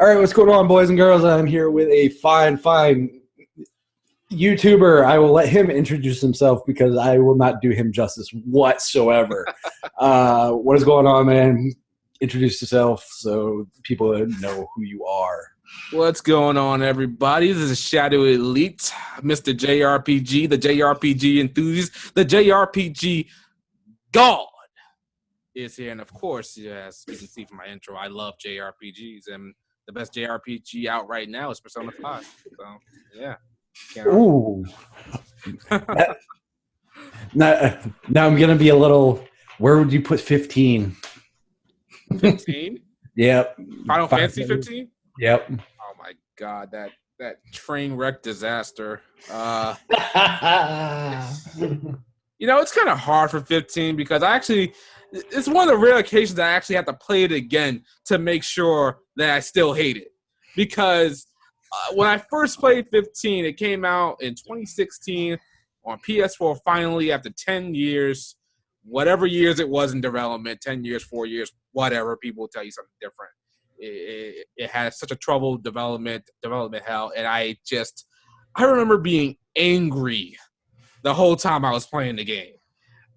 right, what's going on, boys and girls? I'm here with a fine YouTuber. I will let him introduce himself because I will not do him justice whatsoever. What is going on, man? Introduce yourself so people know who you are. What's going on, everybody? This is Shadow Elite, Mr. JRPG, the JRPG enthusiast, the JRPG Gawd is here. And of course, as you can see from my intro, I love JRPGs, and the best JRPG out right now is Persona 5. So, yeah. Ooh. Now I'm going to be a little, where would you put 15? 15? Yep. Final Fantasy 15? Yep. Oh my God, that train wreck disaster. It's kind of hard for 15 because it's one of the rare occasions I actually have to play it again to make sure that I still hate it. Because when I first played 15, it came out in 2016 on PS4 finally after 10 years, whatever years it was in development, 10 years, 4 years, whatever, people will tell you something different. It had such a troubled development hell, and I remember being angry the whole time I was playing the game.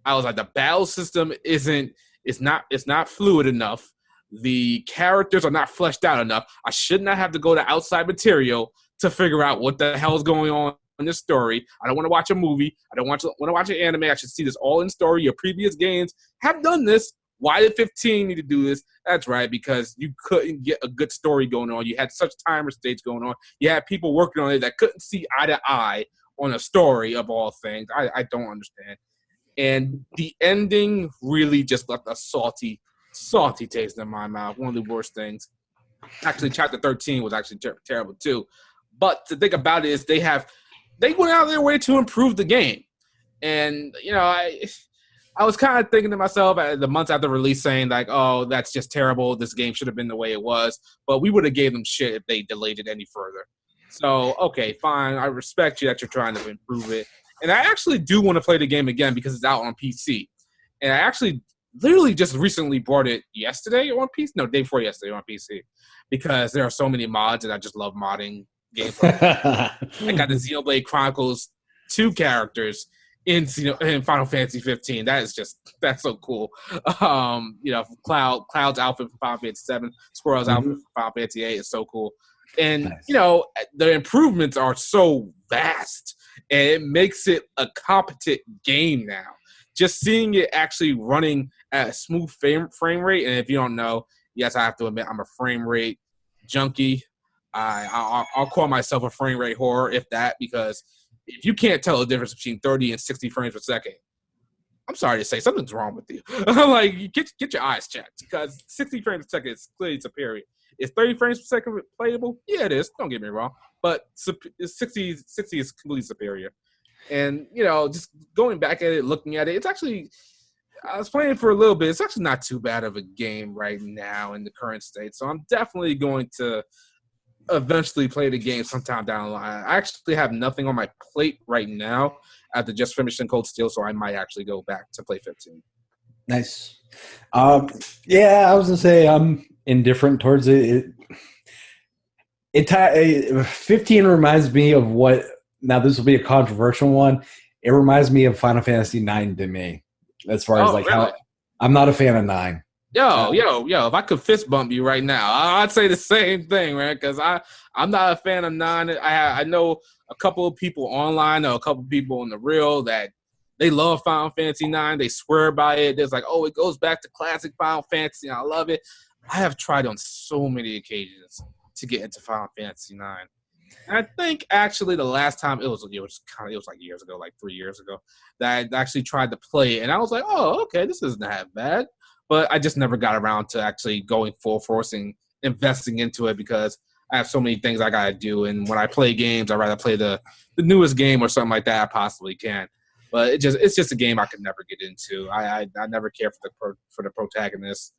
I was like, the battle system it's not fluid enough. The characters are not fleshed out enough. I should not have to go to outside material to figure out what the hell is going on in this story. I don't want to watch a movie. I don't want to watch an anime. I should see this all in story. Your previous games have done this. Why did 15 need to do this? That's right, because you couldn't get a good story going on. You had such time mistakes going on. You had people working on it that couldn't see eye to eye on a story of all things. I don't understand. And the ending really just left a salty taste in my mouth. One of the worst things. Actually, Chapter 13 was actually terrible too. But the thing about it is they went out of their way to improve the game. And, I was kind of thinking to myself the months after release saying like, oh, that's just terrible. This game should have been the way it was. But we would have gave them shit if they delayed it any further. So, okay, fine. I respect you that you're trying to improve it. And I actually do want to play the game again because it's out on PC. And I actually literally just recently bought it yesterday on PC. No, day before yesterday on PC. Because there are so many mods and I just love modding games. I got the Xenoblade Chronicles 2 characters in Final Fantasy 15. That's so cool. Cloud's outfit from Final Fantasy 7, Squirrel's outfit from Final Fantasy 8 is so cool. And nice. The improvements are so vast, and it makes it a competent game now. Just seeing it actually running at a smooth frame rate, and if you don't know, yes, I have to admit I'm a frame rate junkie. I'll call myself a frame rate whore, if that, because if you can't tell the difference between 30 and 60 frames per second, I'm sorry to say, something's wrong with you. Like, get your eyes checked, because 60 frames per second is clearly superior. Is 30 frames per second playable? Yeah, it is. Don't get me wrong. But 60 is completely superior. And, just going back at it, looking at it, it's actually, I was playing for a little bit. It's actually not too bad of a game right now in the current state. So I'm definitely going to eventually play the game sometime down the line. I actually have nothing on my plate right now after just finishing Cold Steel, so I might actually go back to play 15. Nice. Yeah, I was going to say I'm indifferent towards it. 15 reminds me of what, now this will be a controversial one, it reminds me of Final Fantasy 9 to me, as far as like really? How I'm not a fan of 9. Yo, if I could fist bump you right now, I'd say the same thing, man, because I'm not a fan of 9. I know a couple of people online or a couple of people in the real that they love Final Fantasy 9. They swear by it. There's like, oh, it goes back to classic Final Fantasy, and I love it. I have tried on so many occasions to get into Final Fantasy 9. And I think actually the last time it was like years ago, like 3 years ago, that I actually tried to play it, and I was like, oh, okay, this isn't that bad. But I just never got around to actually going full force and investing into it because I have so many things I gotta do. And when I play games, I'd rather play the newest game or something like that I possibly can. But it's just a game I could never get into. I never cared for the protagonist,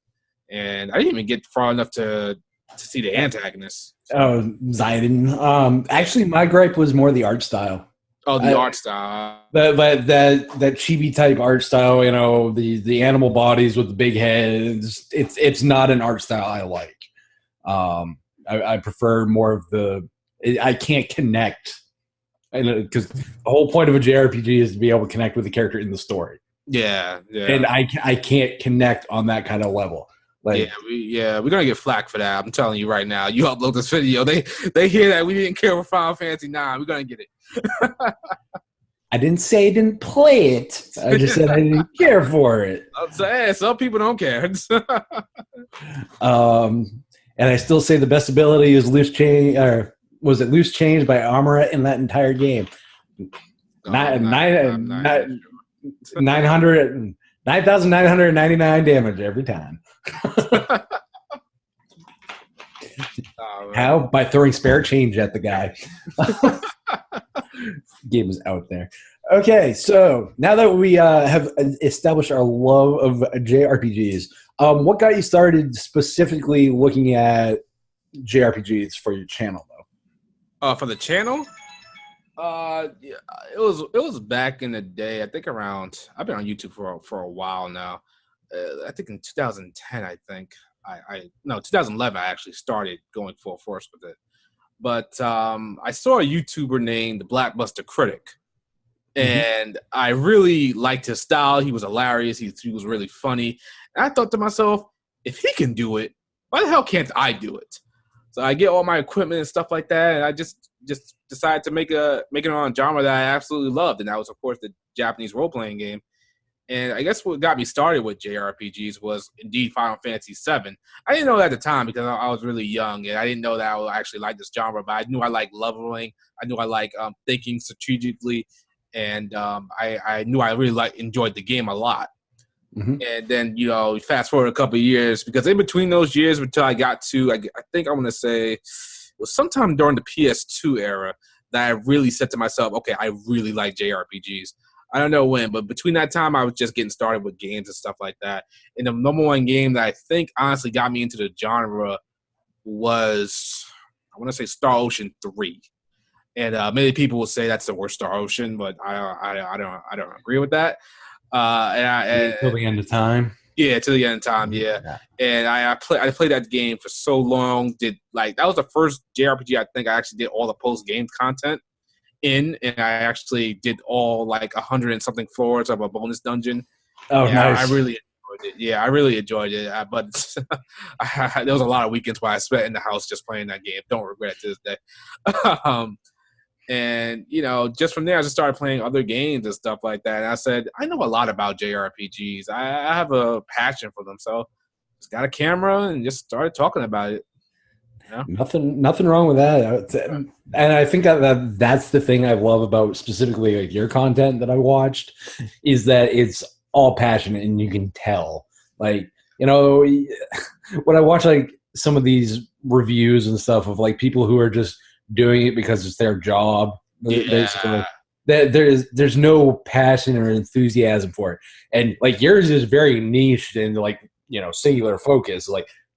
and I didn't even get far enough to see the antagonist. Oh, Zidane. Actually, my gripe was more the art style. Oh, the art style. That chibi type art style, the animal bodies with the big heads. It's not an art style I like. I prefer more of the. I can't connect, because the whole point of a JRPG is to be able to connect with the character in the story. Yeah. And I can't connect on that kind of level. Like, we're gonna get flack for that. I'm telling you right now. You upload this video, they hear that we didn't care for Final Fantasy 9. We're gonna get it. I didn't say I didn't play it. I just said I didn't care for it. Some people don't care. And I still say the best ability is loose change, or was it loose change by Armora in that entire game? 9,999 damage every time. How? By throwing spare change at the guy. Game is out there. Okay, so now that we have established our love of JRPGs, what got you started specifically looking at JRPGs for your channel, though? For the channel? Yeah, it was back in the day. I think around. I've been on YouTube for a while now. I think in 2010. I think 2011. I actually started going full force with it. But I saw a YouTuber named the Blackbuster Critic, and I really liked his style. He was hilarious. He was really funny. And I thought to myself, if he can do it, why the hell can't I do it? So I get all my equipment and stuff like that, and I just decided to make it on a genre that I absolutely loved, and that was, of course, the Japanese role-playing game. And I guess what got me started with JRPGs was indeed Final Fantasy VII. I didn't know that at the time because I was really young, and I didn't know that I would actually like this genre, but I knew I liked leveling. I knew I liked thinking strategically, and I knew I really enjoyed the game a lot. And then, fast forward a couple of years, because in between those years until I got to, I think I want to say, it was sometime during the PS2 era that I really said to myself, okay, I really like JRPGs. I don't know when, but between that time, I was just getting started with games and stuff like that. And the number one game that I think honestly got me into the genre was, I want to say, Star Ocean 3. And many people will say that's the worst Star Ocean, but I don't agree with that. Till the end of time. Yeah, till the end of time. Yeah. And I played that game for so long. That was the first JRPG I think I actually did all the post game content in, and I actually did all 100 and something floors of a bonus dungeon. Oh, nice! I really enjoyed it. Yeah, I really enjoyed it. But there was a lot of weekends where I spent in the house just playing that game. Don't regret it to this day. And, just from there, I just started playing other games and stuff like that. And I said, I know a lot about JRPGs. I have a passion for them. So just got a camera and just started talking about it. Nothing wrong with that. And I think that's the thing I love about specifically your content that I watched, is that it's all passionate and you can tell. When I watch some of these reviews and stuff of people who are just doing it because it's their job, basically, there's no passion or enthusiasm for it. And yours is very niche and singular focus,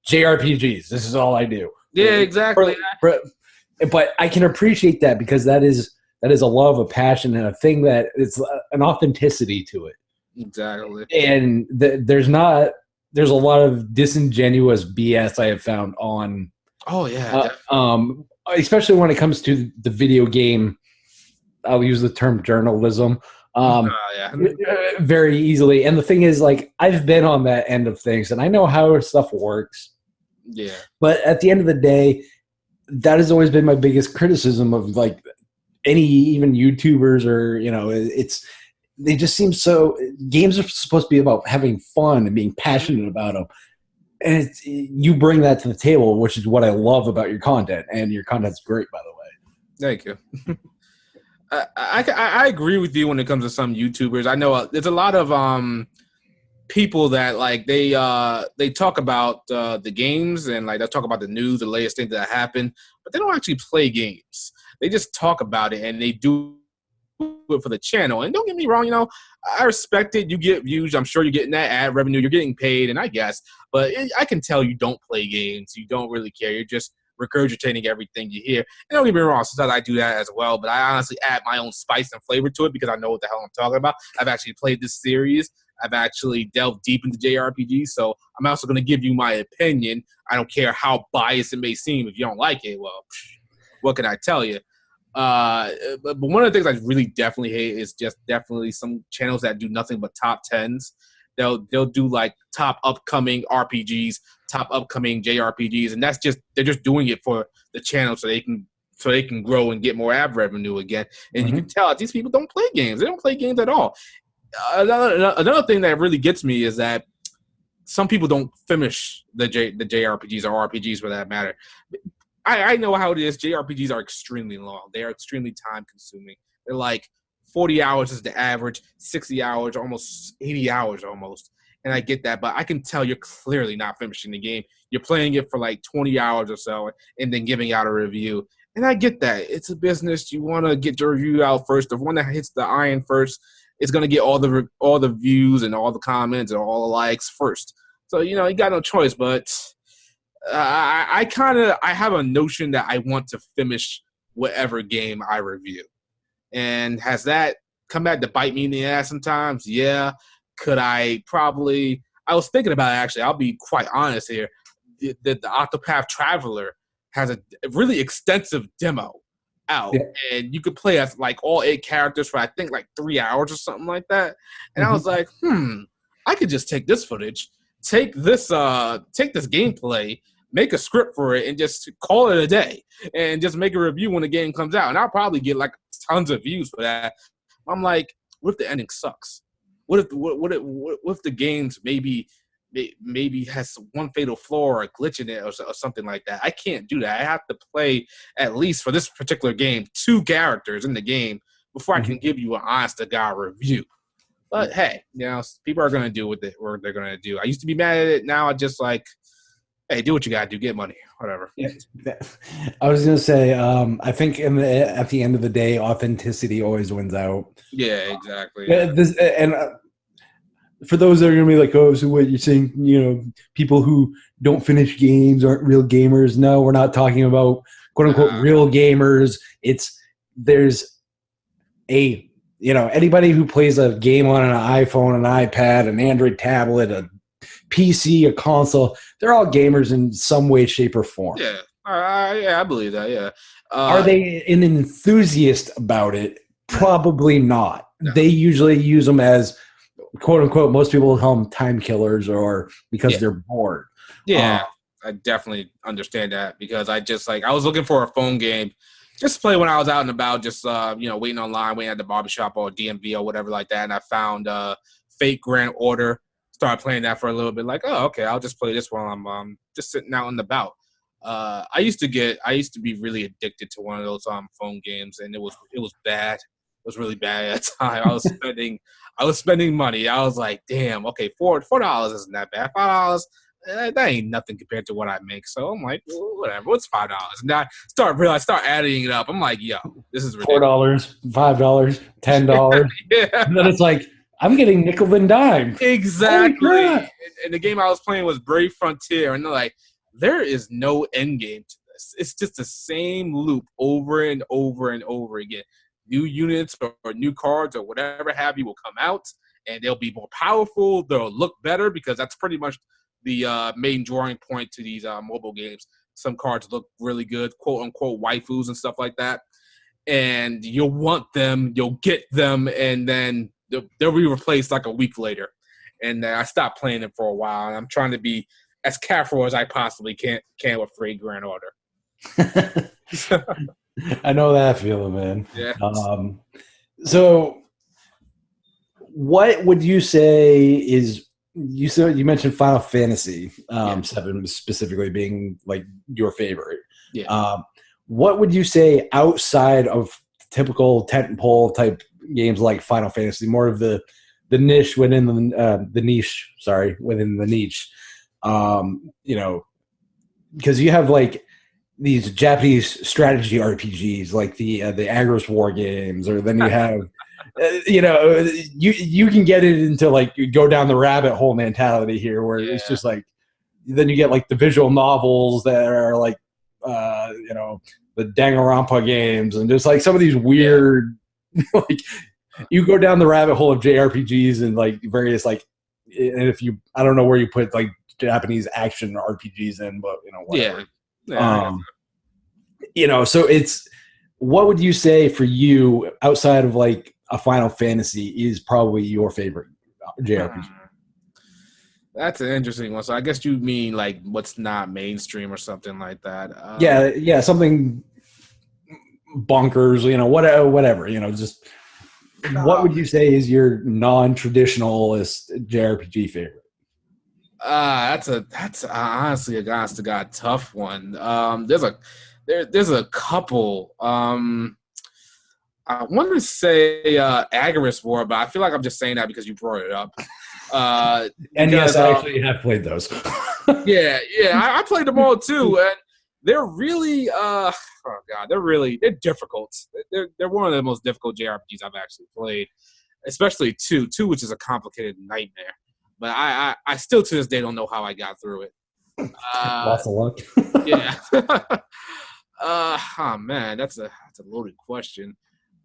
JRPGs, this is all I do. Yeah, exactly. But I can appreciate that, because that is a love, a passion, and a thing that it's an authenticity to it. Exactly. And there's a lot of disingenuous BS I have found on. Oh yeah. Especially when it comes to the video game, I'll use the term journalism. Very easily. And the thing is, I've been on that end of things, and I know how stuff works. Yeah. But at the end of the day, that has always been my biggest criticism of any even YouTubers, or they just seem so. Games are supposed to be about having fun and being passionate about them, and you bring that to the table, which is what I love about your content. And your content's great, by the way. Thank you. I agree with you when it comes to some YouTubers. I know there's a lot of people that they talk about the games, and they talk about the news, the latest things that happen, but they don't actually play games. They just talk about it, and they do it for the channel. And don't get me wrong, I respect it. You get views. I'm sure you're getting that ad revenue. You're getting paid, and I guess. But I can tell you don't play games. You don't really care. You're just regurgitating everything you hear. And don't get me wrong, sometimes I do that as well, but I honestly add my own spice and flavor to it because I know what the hell I'm talking about. I've actually played this series. I've actually delved deep into JRPG, so I'm also going to give you my opinion. I don't care how biased it may seem. If you don't like it, well, what can I tell you? But one of the things I really definitely hate is just definitely some channels that do nothing but top 10s. They'll do like top upcoming RPGs, top upcoming JRPGs, and they're just doing it for the channel so they can grow and get more ad revenue again. And you can tell these people don't play games. They don't play games at all. Another thing that really gets me is that some people don't finish the JRPGs or RPGs for that matter. I know how it is. JRPGs are extremely long. They are extremely time consuming. They're like 40 hours is the average, 60 hours, almost 80 hours almost. And I get that, but I can tell you're clearly not finishing the game. You're playing it for like 20 hours or so and then giving out a review. And I get that. It's a business. You want to get your review out first. The one that hits the iron first is going to get all the views and all the comments and all the likes first. So, you got no choice, but I have a notion that I want to finish whatever game I review. And has that come back to bite me in the ass sometimes? Yeah. Could I probably – I was thinking about it, actually. I'll be quite honest here. The Octopath Traveler has a really extensive demo out. Yeah. And you could play as like all 8 characters for I think like 3 hours or something like that. And I was like, I could just take this footage, take this gameplay, make a script for it, and just call it a day, and just make a review when the game comes out. And I'll probably get like tons of views for that. I'm like, what if the ending sucks? What if the games maybe has one fatal flaw or a glitch in it or something like that? I can't do that. I have to play, at least for this particular game, 2 characters in the game before I can give you an honest-to-God review. But hey, people are going to do what they're going to do. I used to be mad at it. Now I just like, hey, do what you got to do. Get money. Whatever. Yeah. I was going to say, I think at the end of the day, authenticity always wins out. Yeah, exactly. Yeah. For those that are going to be like, oh, so what you're saying, people who don't finish games aren't real gamers. No, we're not talking about quote unquote real gamers. There's anybody who plays a game on an iPhone, an iPad, an Android tablet, a PC, a console, they're all gamers in some way, shape, or form. Yeah, I believe that, yeah. Are they an enthusiast about it? Probably not. No. They usually use them as, quote unquote, most people call them time killers or because they're bored. Yeah, I definitely understand that because I was looking for a phone game just to play when I was out and about, just, waiting online, waiting at the barbershop or DMV or whatever like that, and I found Fate Grand Order. Started playing that for a little bit, like, oh, okay, I'll just play this while I'm just sitting out and about. I used to be really addicted to one of those phone games, and it was bad. It was really bad at the time. I was spending money. I was like, damn, okay, $4 isn't that bad. $5, that ain't nothing compared to what I make. So I'm like, well, whatever. What's $5? And I start adding it up. I'm like, yo, this is ridiculous. $4, $5, $10. Yeah. And then it's like, I'm getting nickel and dime. Exactly. And the game I was playing was Brave Frontier, and they're like, there is no end game to this. It's just the same loop over and over and over again. New units or new cards or whatever have you will come out, and they'll be more powerful. They'll look better because that's pretty much the main drawing point to these mobile games. Some cards look really good, quote unquote waifus and stuff like that, and you'll want them, you'll get them, and then they'll be replaced like a week later. And I stopped playing them for a while, and I'm trying to be as careful as I possibly can with Fate Grand Order. I know that feeling, man. Yeah. So what would you say is you mentioned Final Fantasy 7 specifically being like your favorite. Yeah. What would you say outside of typical tentpole type games like Final Fantasy, more of the niche within the niche? Sorry, within the niche. Because you have like these Japanese strategy RPGs, like the Agros War games, or then you have, you can get it into like you go down the rabbit hole mentality here, where it's just like, then you get like the visual novels that are like, the Danganronpa games, and just like some of these weird, like You go down the rabbit hole of JRPGs and like various like, and if you, I don't know where you put like Japanese action RPGs in, but you know, whatever. Yeah. You know, so it's, what would you say for you outside of like a Final Fantasy is probably your favorite JRPG? That's an interesting one. So I guess you mean like what's not mainstream or something like that. Yeah, something bonkers, you know, whatever, you know, just what would you say is your non-traditionalist JRPG favorite? That's honestly a honest to God tough one. There's a couple. I want to say Agarist War, but I feel like I'm just saying that because you brought it up. And yes, I actually have played those. yeah, I played them all too, and they're really they're difficult. They're one of the most difficult JRPGs I've actually played, especially two, which is a complicated nightmare. But I still to this day don't know how I got through it. Lots of luck. Yeah. Oh man, that's a loaded question.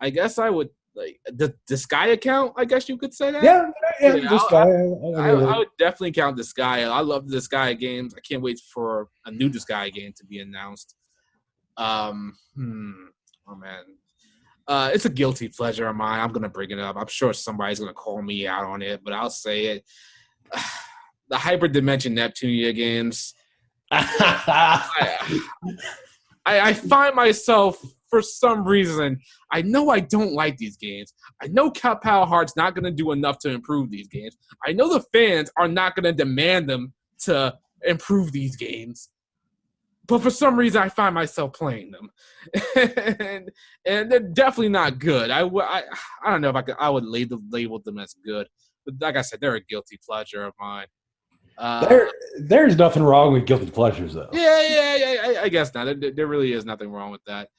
I guess I would like the Sky account. I guess you could say that. Yeah, I would definitely count the Sky. I love the Sky games. I can't wait for a new Sky game to be announced. Oh man, it's a guilty pleasure of mine. I'm gonna bring it up. I'm sure somebody's gonna call me out on it, but I'll say it. The Hyper Dimension Neptunia games. I find myself, for some reason, I know I don't like these games. I know Pal Heart's not going to do enough to improve these games. I know the fans are not going to demand them to improve these games. But for some reason, I find myself playing them. and they're definitely not good. I don't know if I would label them as good. But like I said, they're a guilty pleasure of mine. There's nothing wrong with guilty pleasures, though. Yeah. I guess not. There really is nothing wrong with that.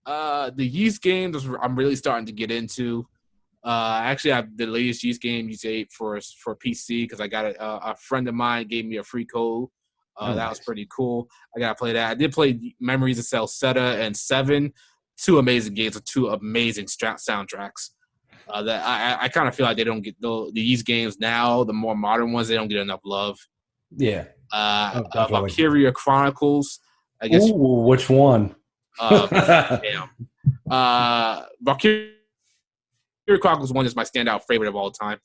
The Yeast games I'm really starting to get into. Actually, I have the latest Yeast game, Yeast 8 for PC because I got a friend of mine gave me a free code. That was pretty cool. I got to play that. I did play Memories of Celceta and 7. Two amazing games with two amazing soundtracks. That I kind of feel like they don't get these games now, the more modern ones, they don't get enough love. Yeah. Valkyria Chronicles. I guess. Ooh, which one? Valkyria Chronicles 1 is my standout favorite of all time.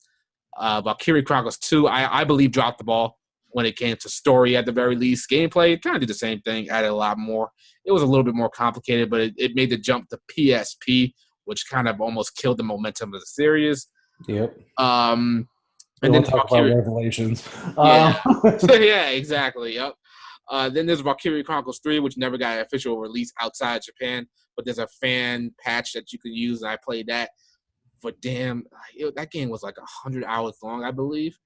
Valkyria Chronicles 2, I believe, dropped the ball when it came to story at the very least. Gameplay, it kind of did the same thing, added a lot more. It was a little bit more complicated, but it made the jump to PSP, which kind of almost killed the momentum of the series. Yep. And then talk about Revelations. Yeah, exactly. Yep. Then there's Valkyria Chronicles 3, which never got an official release outside Japan, but there's a fan patch that you can use, and I played that. But damn, that game was like 100 hours long, I believe.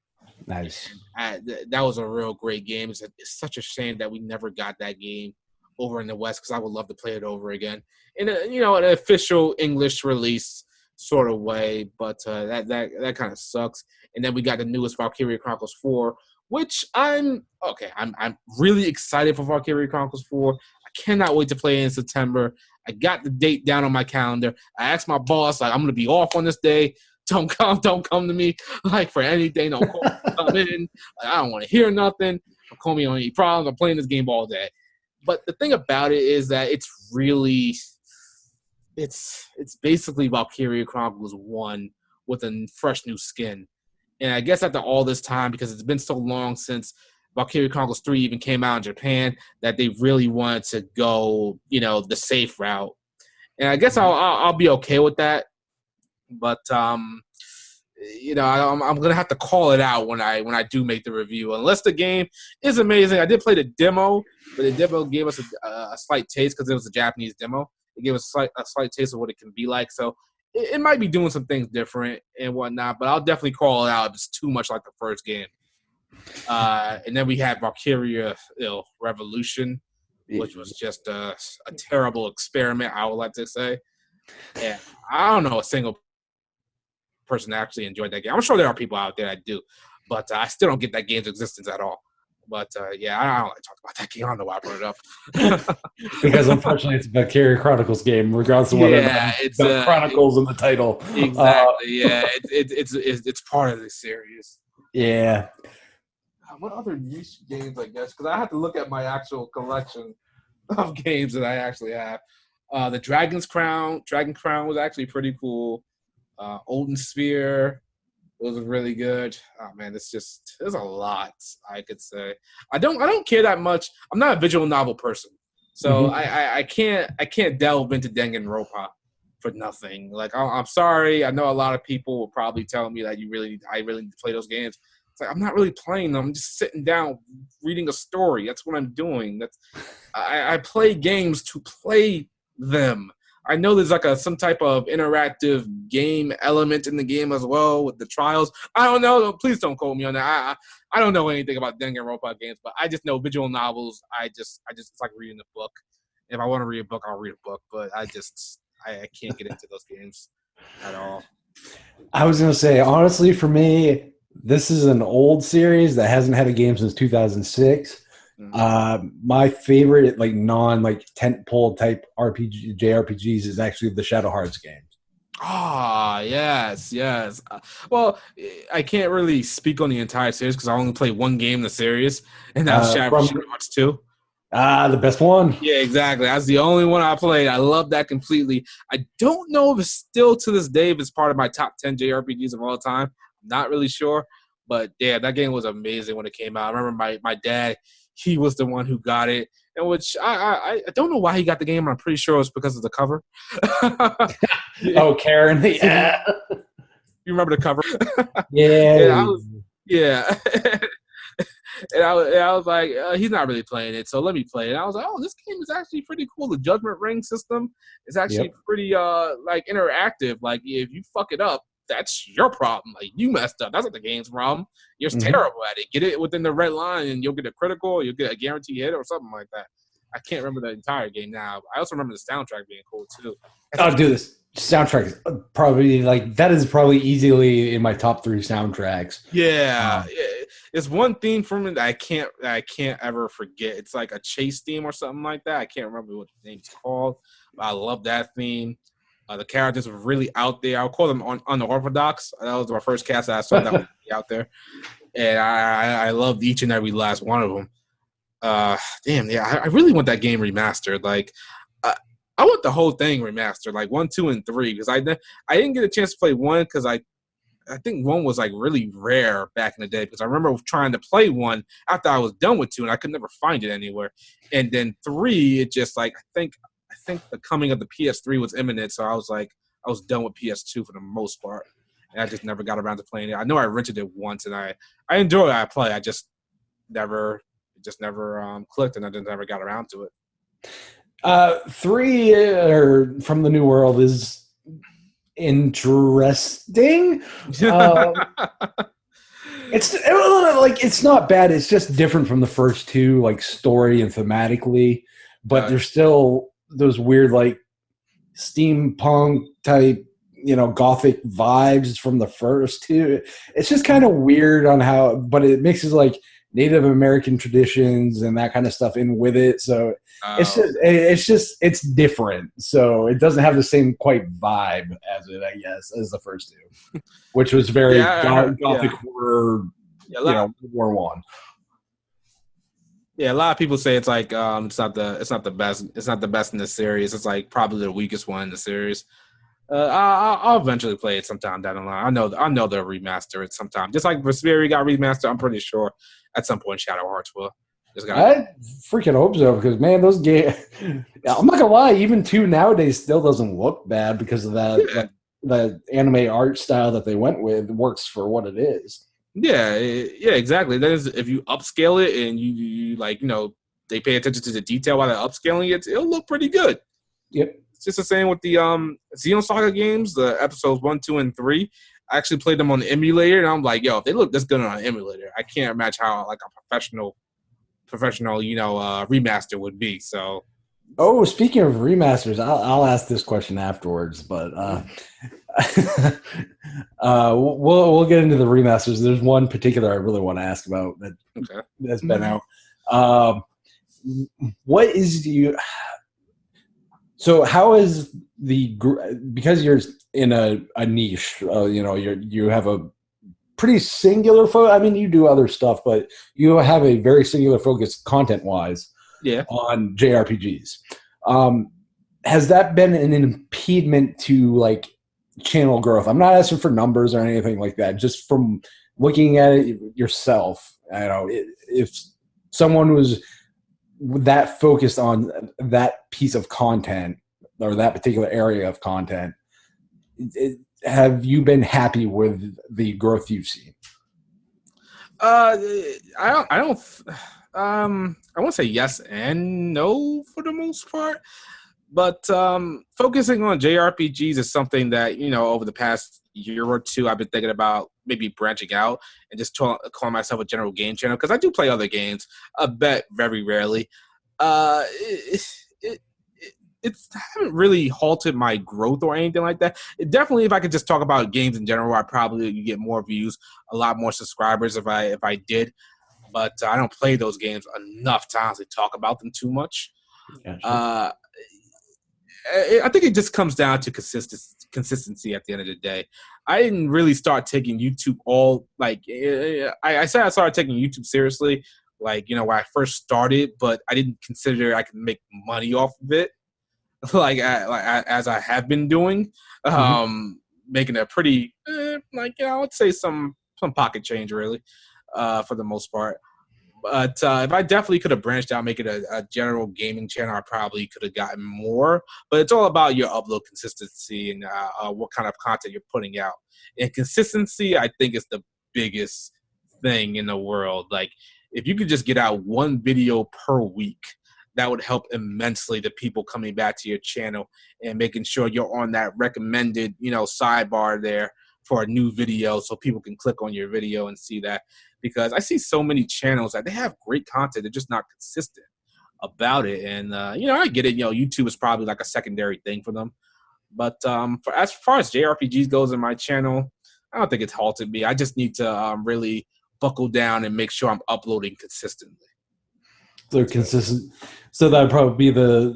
Nice. That was a real great game. It's such a shame that we never got that game over in the West because I would love to play it over again in an official English release sort of way. But that kind of sucks. And then we got the newest Valkyria Chronicles 4, which I'm really excited for Valkyria Chronicles 4. I cannot wait to play it in September. I got the date down on my calendar. I asked my boss, like, I'm going to be off on this day. Don't come to me, like, for anything. Don't call me, come in. Like, I don't want to hear nothing. Don't call me on any problems. I'm playing this game all day. But the thing about it is that it's basically Valkyria Chronicles 1 with a fresh new skin. And I guess after all this time, because it's been so long since Valkyria Chronicles 3 even came out in Japan, that they really wanted to go, the safe route. And I guess I'll be okay with that. But I'm gonna have to call it out when I do make the review. Unless the game is amazing. I did play the demo, but the demo gave us a slight taste because it was a Japanese demo. It gave us a slight taste of what it can be like. So it might be doing some things different and whatnot, but I'll definitely call it out if it's too much like the first game. And then we had Valkyria Revolution, which was just a terrible experiment, I would like to say. And I don't know a single person actually enjoyed that game. I'm sure there are people out there that do, but I still don't get that game's existence at all. But yeah, I don't like to talk about that game. I don't know why I brought it up. Because unfortunately, it's a Valkyria Chronicles game, regardless of whether Yeah, it's the Chronicles in the title. exactly. Yeah, it's part of the series. Yeah. What other niche games, I guess? Because I have to look at my actual collection of games that I actually have. The Dragon Crown was actually pretty cool. Olden Sphere was really good. Oh man, there's a lot I could say. I don't care that much. I'm not a visual novel person, so I can't delve into Danganronpa for nothing. Like I'm sorry. I know a lot of people will probably tell me that I really need to play those games. It's like I'm not really playing them. I'm just sitting down reading a story. That's what I'm doing. I play games to play them. I know there's like some type of interactive game element in the game as well with the trials. I don't know. Please don't quote me on that. I don't know anything about Danganronpa games, but I just know visual novels. It's like reading a book. If I want to read a book, I'll read a book. But I can't get into those games at all. I was gonna say, honestly, for me, this is an old series that hasn't had a game since 2006. My favorite, like tentpole type JRPGs is actually the Shadow Hearts games. Ah, yes. Well, I can't really speak on the entire series because I only played one game in the series, and that was Shadow Hearts 2. The best one. Yeah, exactly. That's the only one I played. I love that completely. I don't know if it's still to this day if it's part of my top 10 JRPGs of all time. I'm not really sure. But yeah, that game was amazing when it came out. I remember my dad, he was the one who got it. And which I don't know why he got the game. I'm pretty sure it was because of the cover. Oh, Karen. Yeah. You remember the cover? Yeah. Yeah. And I was like, he's not really playing it, so let me play it. And I was like, oh, this game is actually pretty cool. The Judgment Ring system is actually pretty like interactive. Like if you fuck it up, that's your problem. Like you messed up. That's not the game's problem. You're terrible at it. Get it within the red line, and you'll get a critical. You'll get a guaranteed hit or something like that. I can't remember the entire game now. I also remember the soundtrack being cool too. This soundtrack is probably that is probably easily in my top 3 soundtracks. Yeah, it's one theme from it that I can't ever forget. It's like a chase theme or something like that. I can't remember what the name's called, but I love that theme. The characters were really out there. I'll call them unorthodox. That was my first cast that I saw that was out there, and I loved each and every last one of them. I really want that game remastered. Like, I want the whole thing remastered, like 1, 2, and 3, because I didn't get a chance to play 1 because I think 1 was like really rare back in the day because I remember trying to play 1 after I was done with 2 and I could never find it anywhere. And then 3, it just like I think the coming of the PS3 was imminent, so I was done with PS2 for the most part, and I just never got around to playing it. I know I rented it once and I enjoy it. I play. I just never clicked and I just never got around to it. 3 from the New World is interesting. It's not bad. It's just different from the first 2, like story and thematically, but there's still those weird like steampunk type, gothic vibes from the first 2. It's just kind of weird on how, but it mixes like Native American traditions and that kind of stuff in with it. So it's different. So it doesn't have the same quite vibe as it, I guess, as the first 2, which was very gothic horror, War 1. Yeah, a lot of people say it's like it's not the best in the series. It's like probably the weakest one in the series. I'll eventually play it sometime down the line. I know they'll remaster it sometime. Just like Vesperia got remastered, I'm pretty sure at some point Shadow Hearts will. I freaking hope so because man, those games. I'm not gonna lie, even 2 nowadays still doesn't look bad because of that. The anime art style that they went with works for what it is. Yeah, exactly. That is, if you upscale it and you they pay attention to the detail while they're upscaling it, it'll look pretty good. Yep. It's just the same with the Xenosaga games, the episodes 1, 2, and 3. I actually played them on the emulator, and I'm like, yo, if they look this good on an emulator, I can't imagine how like a professional, remaster would be. So. Oh, speaking of remasters, I'll ask this question afterwards, but we'll get into the remasters. There's one particular I really want to ask about that's been out. What is so how is because you're in a niche, you have a pretty singular focus. I mean, you do other stuff, but you have a very singular focus content-wise on JRPGs. Has that been an impediment to like channel growth? I'm not asking for numbers or anything like that. Just from looking at it yourself, if someone was that focused on that piece of content or that particular area of content, have you been happy with the growth you've seen? I won't say yes and no for the most part, but focusing on JRPGs is something that, over the past year or two, I've been thinking about maybe branching out and just calling myself a general game channel, because I do play other games, I bet very rarely. It's haven't really halted my growth or anything like that. Definitely, if I could just talk about games in general, I'd probably get more views, a lot more subscribers if I did. But I don't play those games enough to honestly talk about them too much. Gotcha. I think it just comes down to consistency at the end of the day. I didn't really start taking YouTube I said I started taking YouTube seriously, when I first started, but I didn't consider I could make money off of it. As I have been doing, making a pretty, I would say some pocket change really, for the most part. But if I definitely could have branched out, make it a general gaming channel, I probably could have gotten more. But it's all about your upload consistency and what kind of content you're putting out. And consistency, I think, is the biggest thing in the world. Like, if you could just get out one video per week, that would help immensely the people coming back to your channel and making sure you're on that recommended, sidebar there for a new video, so people can click on your video and see that. Because I see so many channels that they have great content, they're just not consistent about it. And I get it. YouTube is probably like a secondary thing for them. But as far as JRPGs goes in my channel, I don't think it's halted me. I just need to really buckle down and make sure I'm uploading consistently. So consistent. So that'd probably be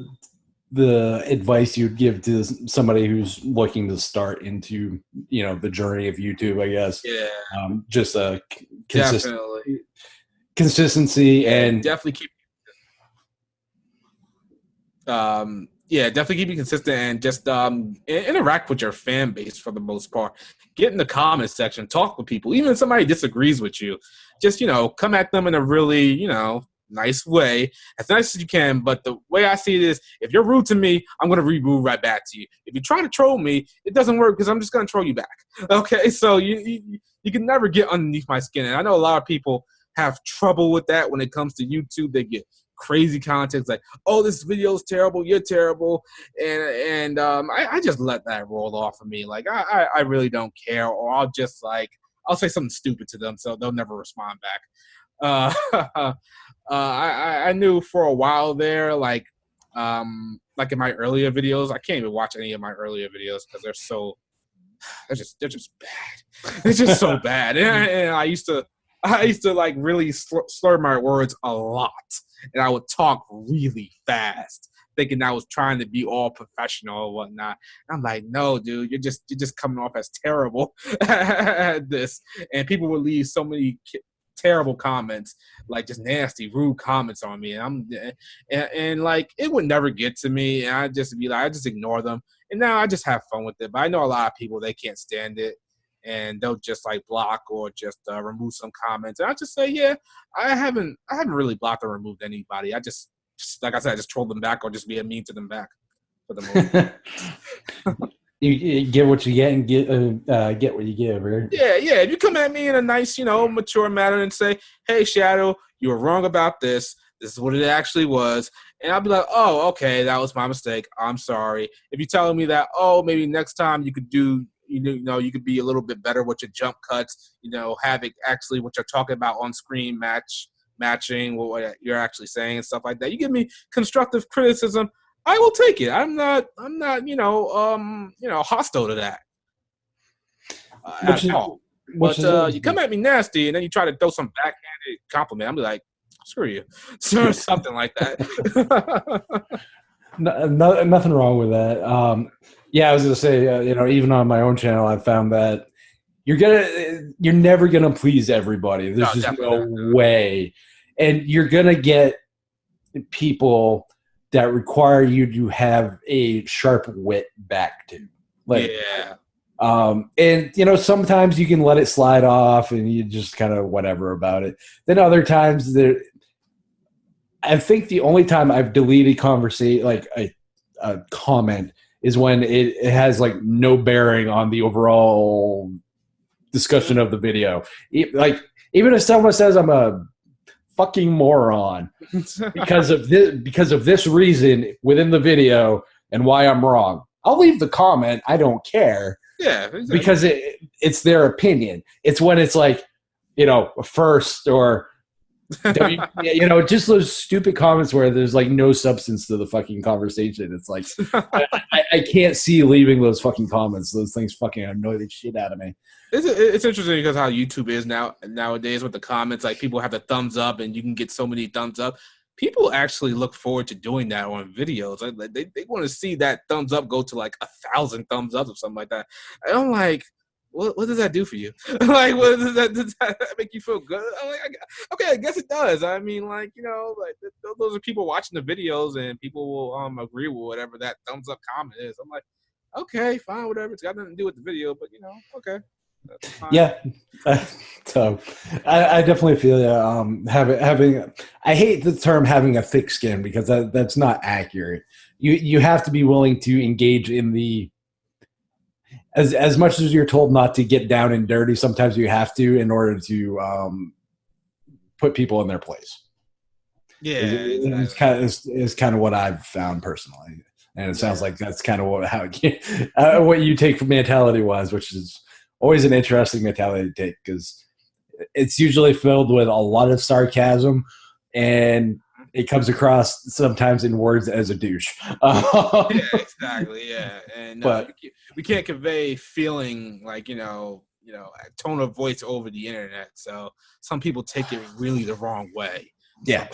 the advice you'd give to somebody who's looking to start into, the journey of YouTube, I guess. Yeah. Just a consistency and definitely keep. Definitely keep it consistent and just interact with your fan base for the most part. Get in the comment section, talk with people. Even if somebody disagrees with you, just come at them in a really nice way, as nice as you can. But the way I see it is, if you're rude to me, I'm going to remove right back to you. If you try to troll me, it doesn't work, because I'm just going to troll you back. Okay, so you can never get underneath my skin. And I know a lot of people have trouble with that when it comes to YouTube. They get crazy content like, oh, this video is terrible, you're terrible. And I just let that roll off of me. Like, I really don't care. Or I'll say something stupid to them, so they'll never respond back. I knew for a while there, like in my earlier videos, I can't even watch any of my earlier videos because they're just bad. It's just so bad. And I used to like really slur my words a lot, and I would talk really fast, thinking I was trying to be all professional or whatnot. And I'm like, no, dude, you're just coming off as terrible at this. And people would leave so many terrible comments, like just nasty, rude comments on me, and like it would never get to me, and I just ignore them, and now I just have fun with it. But I know a lot of people, they can't stand it, and they'll just like block or just remove some comments, and I just say, yeah, I haven't really blocked or removed anybody. I just like I said, I just troll them back or just be a mean to them back for the most. You get what you get and get what you give, right? Yeah. If you come at me in a nice, mature manner and say, hey, Shadow, you were wrong about this. This is what it actually was. And I'll be like, oh, okay, that was my mistake. I'm sorry. If you're telling me that, oh, maybe next time you could do, you could be a little bit better with your jump cuts, have it actually what you're talking about on screen matching what you're actually saying and stuff like that. You give me constructive criticism, I will take it. I'm not hostile to that. which at is all. which But is you come at me nasty, and then you try to throw some backhanded compliment. I'm like, screw you, so something like that. nothing wrong with that. Yeah, I was gonna say, even on my own channel, I found that you're never gonna please everybody. There's No, just definitely no not. way, and you're gonna get people that require you to have a sharp wit back to. Like, Yeah. and sometimes you can let it slide off, and you just kind of whatever about it. Then other times I think the only time I've deleted conversation, like a comment, is when it has like no bearing on the overall discussion of the video. Like, even if someone says I'm a fucking moron because of this reason within the video and why I'm wrong, I'll leave the comment. I don't care. Yeah, exactly. Because it's their opinion. It's when it's like, first or just those stupid comments where there's like no substance to the fucking conversation. It's like I can't see leaving those fucking comments. Those things fucking annoy the shit out of me. It's interesting because how YouTube is nowadays with the comments. Like, people have the thumbs up, and you can get so many thumbs up. People actually look forward to doing that on videos. Like, they want to see that thumbs up go to like 1,000 thumbs up or something like that. And I'm like, what does that do for you? Like, does that make you feel good? I'm like, okay, I guess it does. I mean, like, those are people watching the videos, and people will agree with whatever that thumbs up comment is. I'm like, okay, fine, whatever. It's got nothing to do with the video, but okay. Yeah. So I definitely feel having I hate the term having a thick skin, because that's not accurate. You have to be willing to engage in the as much as you're told not to get down and dirty. Sometimes you have to, in order to put people in their place. Yeah, it's kind of what I've found personally, and it sounds like that's kind of what you take from mentality wise, which is always an interesting mentality to take, because it's usually filled with a lot of sarcasm, and it comes across sometimes in words as a douche. Yeah, exactly. Yeah, and But we can't convey feeling like a tone of voice over the internet. So some people take it really the wrong way. Yeah,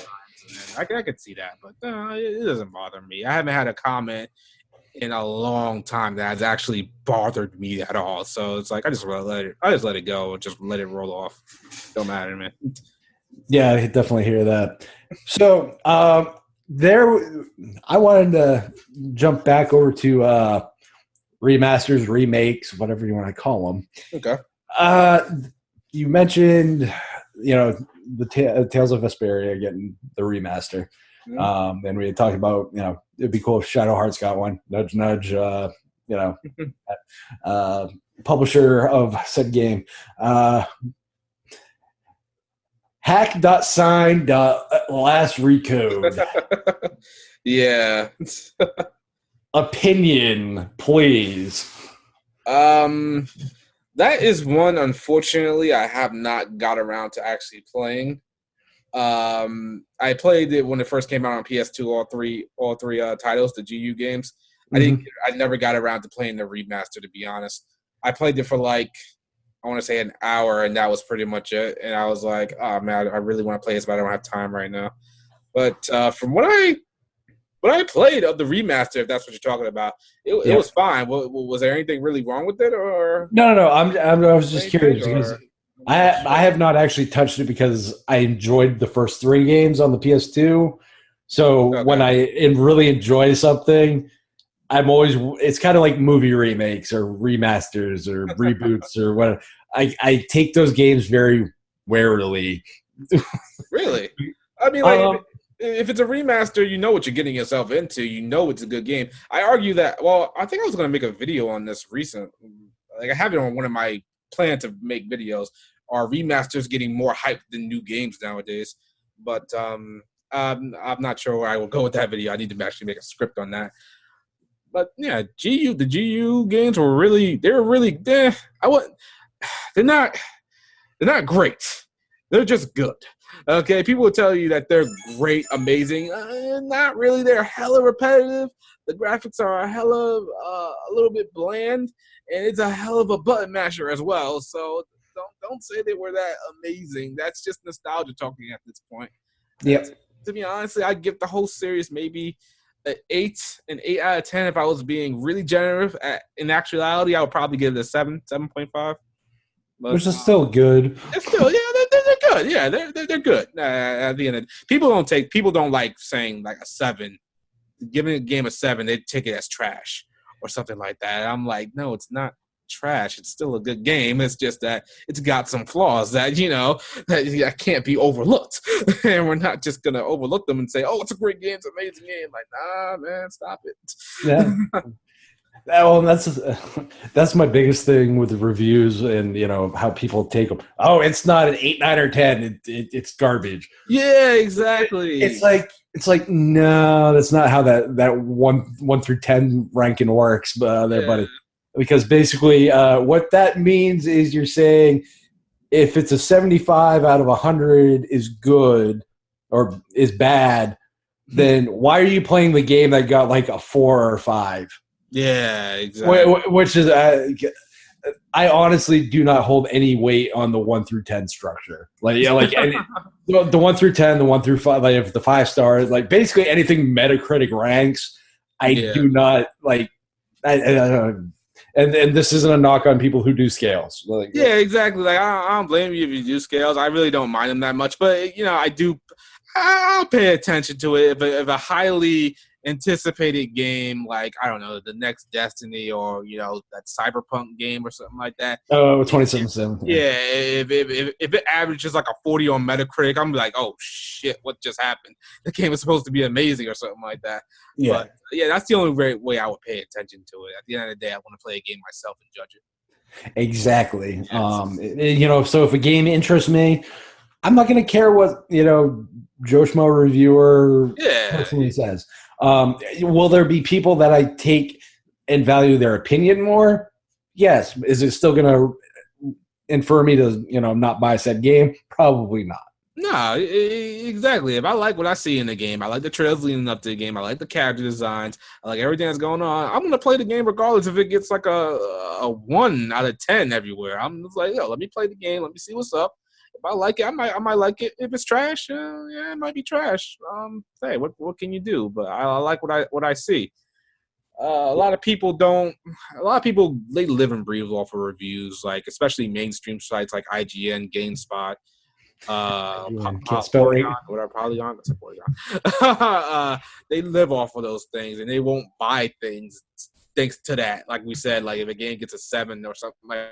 I could see that, but it doesn't bother me. I haven't had a comment in a long time that has actually bothered me at all. So it's like I just let it go and just let it roll off. Don't matter to me. Yeah, I definitely hear that. So I wanted to jump back over to remasters, remakes, whatever you want to call them. Okay. You mentioned, the Tales of Vesperia getting the remaster. Mm-hmm. And we had talked about, it'd be cool if Shadow Hearts got one. Nudge, nudge. Publisher of said game. Hack.sign.last recode. Yeah. Opinion, please. That is one, unfortunately, I have not got around to actually playing. I played it when it first came out on PS2, all three titles, the GU games. Mm-hmm. I never got around to playing the remaster, to be honest. I played it for like, I want to say an hour, and that was pretty much it. And I was like, oh man, I really want to play this, but I don't have time right now. But from what I played of the remaster, if that's what you're talking about, it was fine. Was there anything really wrong with it, or no? I was just curious because I have not actually touched it, because I enjoyed the first 3 games on the PS2. So when I really enjoy something, it's kind of like movie remakes or remasters or reboots or whatever. I take those games very warily. Really? I mean, like, if it's a remaster, you know what you're getting yourself into. You know it's a good game. I argue that. Well, I think I was going to make a video on this recent. Like, I have it on one of my plans to make videos. Are remasters getting more hype than new games nowadays? But I'm not sure where I will go with that video. I need to actually make a script on that. But yeah, the GU games were really they're not great. They're just good. Okay, people will tell you that they're great, amazing. Not really. They're hella repetitive. The graphics are a hella a little bit bland, and it's a hell of a button masher as well. So don't say they were that amazing. That's just nostalgia talking at this point. Yep. To be honest, I'd give the whole series maybe an 8 out of 10 if I was being really generous. In actuality, I would probably give it a 7.5. But, which is still good. It's still, yeah, they're good. Yeah, they're good. At the end of people don't like saying like a 7. Giving a game a 7, they take it as trash or something like that. And I'm like, no, it's not trash. It's still a good game. It's just that it's got some flaws that that can't be overlooked. And we're not just gonna overlook them and say, oh, it's a great game, it's an amazing game. Like, nah, man, stop it. Yeah. Well, that's my biggest thing with the reviews and how people take them. Oh, it's not an 8, 9, or 10. It's garbage. Yeah, exactly. It's like no, that's not how that 1 through 10 ranking works, buddy. Because basically, what that means is you're saying if it's a 75 out of 100 is good or is bad, then why are you playing the game that got like a 4 or 5? Yeah, exactly. Which is, I honestly do not hold any weight on the 1 through 10 structure. Like, the 1 through 10, the 1 through 5, like if the 5 stars, like basically anything Metacritic ranks, I do not like. And this isn't a knock on people who do scales. Like, yeah, exactly. Like I don't blame you if you do scales. I really don't mind them that much, but I'll pay attention to it if a highly anticipated game, like I don't know, the next Destiny or that Cyberpunk game or something like that. Oh, 27. Yeah, if it averages like a 40 on Metacritic, I'm like, oh shit, what just happened? The game is supposed to be amazing or something like that. Yeah, but yeah, that's the only way I would pay attention to it. At the end of the day, I want to play a game myself and judge it. Exactly. Yes. So if a game interests me, I'm not going to care what Joe Schmo reviewer personally says. Will there be people that I take and value their opinion more? Yes. Is it still going to infer me to not buy said game? Probably not. No, exactly. If I like what I see in the game, I like the trails leading up to the game, I like the character designs, I like everything that's going on, I'm going to play the game regardless if it gets like a 1 out of 10 everywhere. I'm just like, let me play the game. Let me see what's up. If I like it, I might like it. If it's trash, it might be trash. Hey, what can you do? But I like what I see. A lot of people they live and breathe off of reviews, like especially mainstream sites like IGN, GameSpot, Polygon, whatever, Polygon. That's a Polygon. They live off of those things, and they won't buy things thanks to that. Like we said, like if a game gets a 7 or something like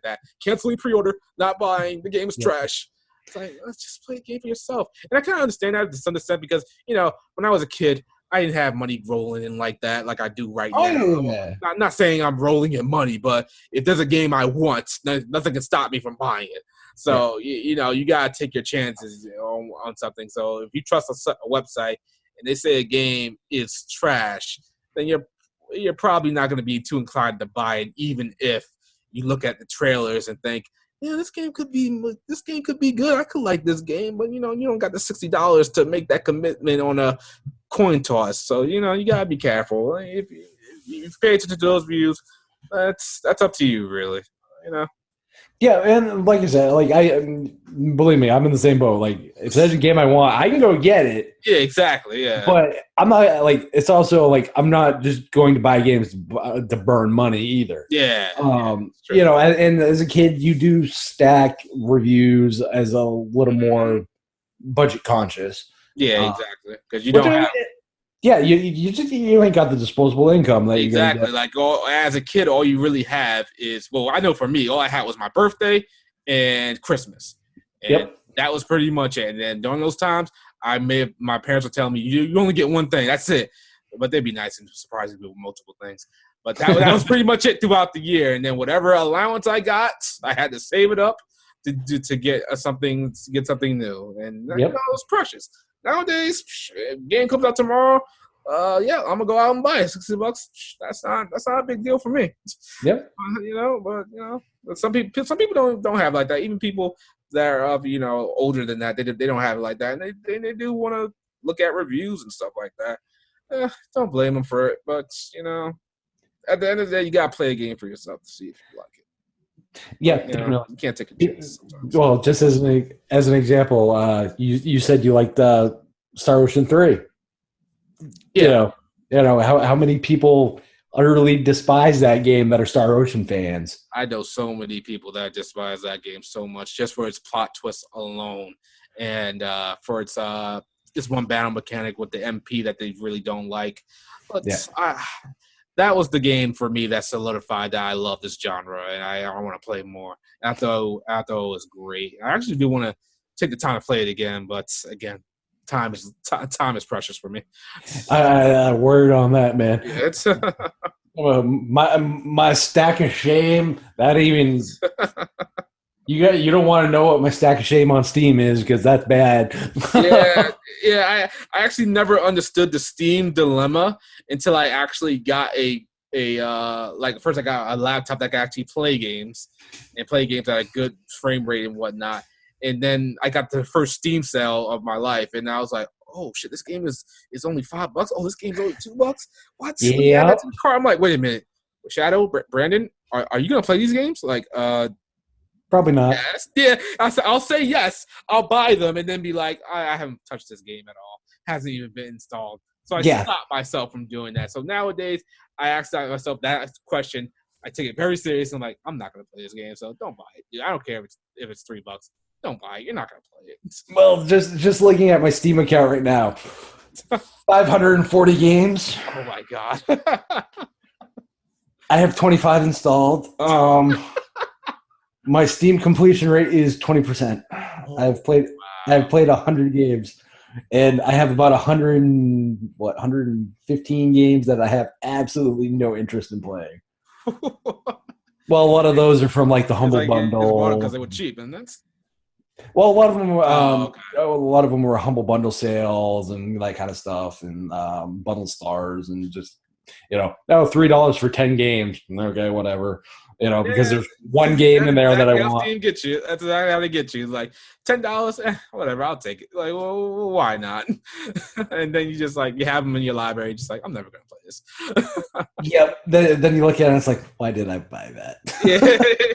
that, canceling pre-order, not buying, the game is trash. It's like, let's just play the game for yourself. And I kind of understand that to some extent because when I was a kid, I didn't have money rolling in like that, like I do right now. Yeah. Not saying I'm rolling in money, but if there's a game I want, nothing can stop me from buying it. So you gotta take your chances on something. So if you trust a website and they say a game is trash, then you're probably not going to be too inclined to buy it, even if you look at the trailers and think, this game could be good. I could like this game, but you don't got the $60 to make that commitment on a coin toss. So you gotta be careful. If you pay attention to those views, that's up to you, really. Yeah, and like I said, like believe me, I'm in the same boat. Like if there's a game I want, I can go get it. Yeah, exactly. Yeah, but I'm not like it's also like I'm not just going to buy games to burn money either. Yeah, and as a kid, you do stack reviews as a little more budget conscious. Yeah, exactly, because you don't have. Yeah, you ain't got the disposable income that exactly. You like as a kid, all you really have is I know for me, all I had was my birthday and Christmas, and that was pretty much it. And then during those times, my parents would tell me you only get one thing. That's it. But they'd be nice and surprising me with multiple things. But that was pretty much it throughout the year. And then whatever allowance I got, I had to save it up to get something new. And it was precious. Nowadays, game comes out tomorrow. yeah, I'm gonna go out and buy it. $60. That's not a big deal for me. Yep. But some people don't have like that. Even people that are older than that, they don't have it like that, and they do want to look at reviews and stuff like that. Don't blame them for it, but at the end of the day, you gotta play a game for yourself to see if you like it. Yeah, But, definitely. you can't take a chance sometimes. Well, just as an example, you said you liked Star Ocean 3. Yeah. How many people utterly despise that game that are Star Ocean fans? I know so many people that despise that game so much just for its plot twist alone, and for its this one battle mechanic with the MP that they really don't like. But that was the game for me that solidified that I love this genre and I want to play more. I thought it was great. I actually do want to take the time to play it again, but again, time is precious for me. I word on that, man. Yeah, it's my stack of shame. That even you don't want to know what my stack of shame on Steam is because that's bad. I actually never understood the Steam dilemma until I actually got first I got a laptop that could actually play games at a good frame rate and whatnot. And then I got the first Steam sale of my life, and I was like, "Oh shit, this game is only $5. Oh, this game's only $2. What? Yeah. That's in the car." I'm like, "Wait a minute, Shadow, Brandon, are you gonna play these games?" Like, probably not. Yes. Yeah, I'll say yes. I'll buy them and then be like, I haven't touched this game at all. Hasn't even been installed. So I stopped myself from doing that. So nowadays, I ask myself that question. I take it very serious. I'm like, I'm not gonna play this game, so don't buy it. Dude, I don't care if it's $3. Don't buy it. You're not gonna play it. Well, just looking at my Steam account right now, 540 games. Oh my god. I have 25 installed. My Steam completion rate is 20%. I've played 100 games, and I have about 115 games that I have absolutely no interest in playing. Well, a lot of those are from like the Humble Bundle because they were cheap, and that's. Well, a lot of them, a lot of them were Humble Bundle sales and that kind of stuff, and bundle stars, and just $3 for 10 games. Okay, whatever. Because there's one game in there that I want. Steam gets you. That's exactly how they get you. Like $10, whatever, I'll take it. Like, well, why not? And then you just you have them in your library. Just like, I'm never gonna play this. Yep. Then you look at it and it's like, why did I buy that? Yeah,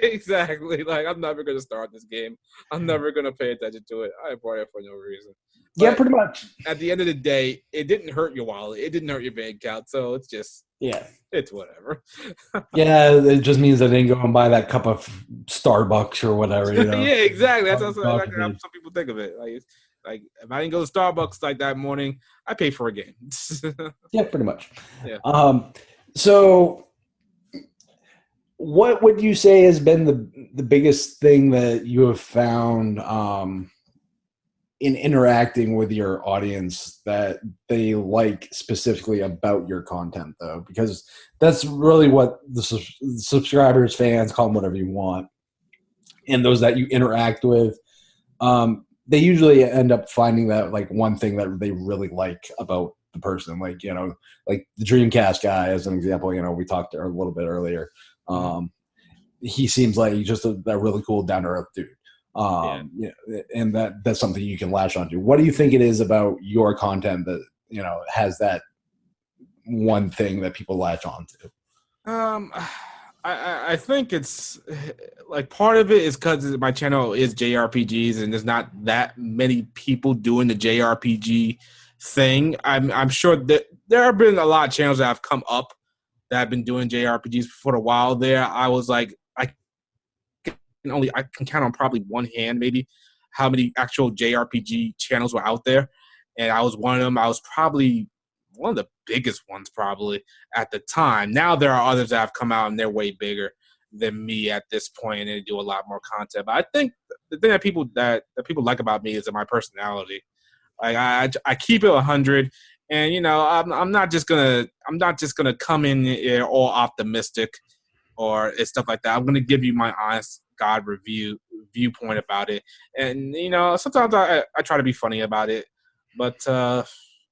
exactly. Like, I'm never gonna start this game. I'm never gonna pay attention to it. I bought it for no reason. Yeah, pretty much. At the end of the day, it didn't hurt your wallet. It didn't hurt your bank account. So it's just it's whatever. Yeah, it just means I didn't go and buy that cup of Starbucks or whatever. Yeah, exactly. That's how some people think of it. Like if I didn't go to Starbucks like that morning, I paid for a game. Yeah, pretty much. Yeah. So what would you say has been the biggest thing that you have found in interacting with your audience that they like specifically about your content, though? Because that's really what the subscribers, fans, call them whatever you want, and those that you interact with, they usually end up finding that one thing that they really like about the person. Like the Dreamcast guy, as an example. We talked a little bit earlier. He seems like just a really cool, down to earth dude. And that's something you can latch onto. What do you think it is about your content that has that one thing that people latch onto? I think it's part of it is because my channel is JRPGs and there's not that many people doing the JRPG thing. I'm sure that there have been a lot of channels that have come up that have been doing JRPGs for a while there. I was like, I can count on probably one hand maybe how many actual JRPG channels were out there, and I was one of them. I was probably one of the biggest ones probably at the time. Now there are others that have come out and they're way bigger than me at this point, and they do a lot more content. But I think the thing that people like about me is my personality. Like I keep it 100, and I'm not just gonna come in here all optimistic or stuff like that. I'm gonna give you my honest God viewpoint about it, and sometimes I try to be funny about it, but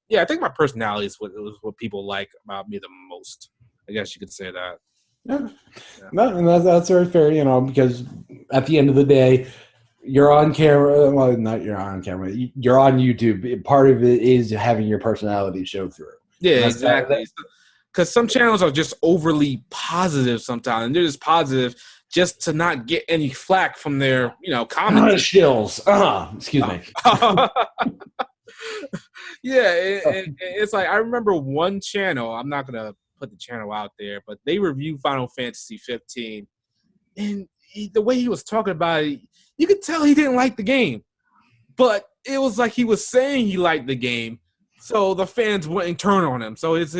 Yeah, I think my personality is what people like about me the most. I guess you could say that. Yeah. Yeah. No, and that's very fair, because at the end of the day, you're on camera. Well, not you're on camera. You're on YouTube. Part of it is having your personality show through. Yeah, exactly. Because some channels are just overly positive sometimes, and they're just positive just to not get any flack from their, comments. Shills. Excuse me. Yeah, it's like I remember one channel. I'm not gonna put the channel out there, but they review Final Fantasy 15, and the way he was talking about it, you could tell he didn't like the game, but it was like he was saying he liked the game, so the fans wouldn't turn on him. So his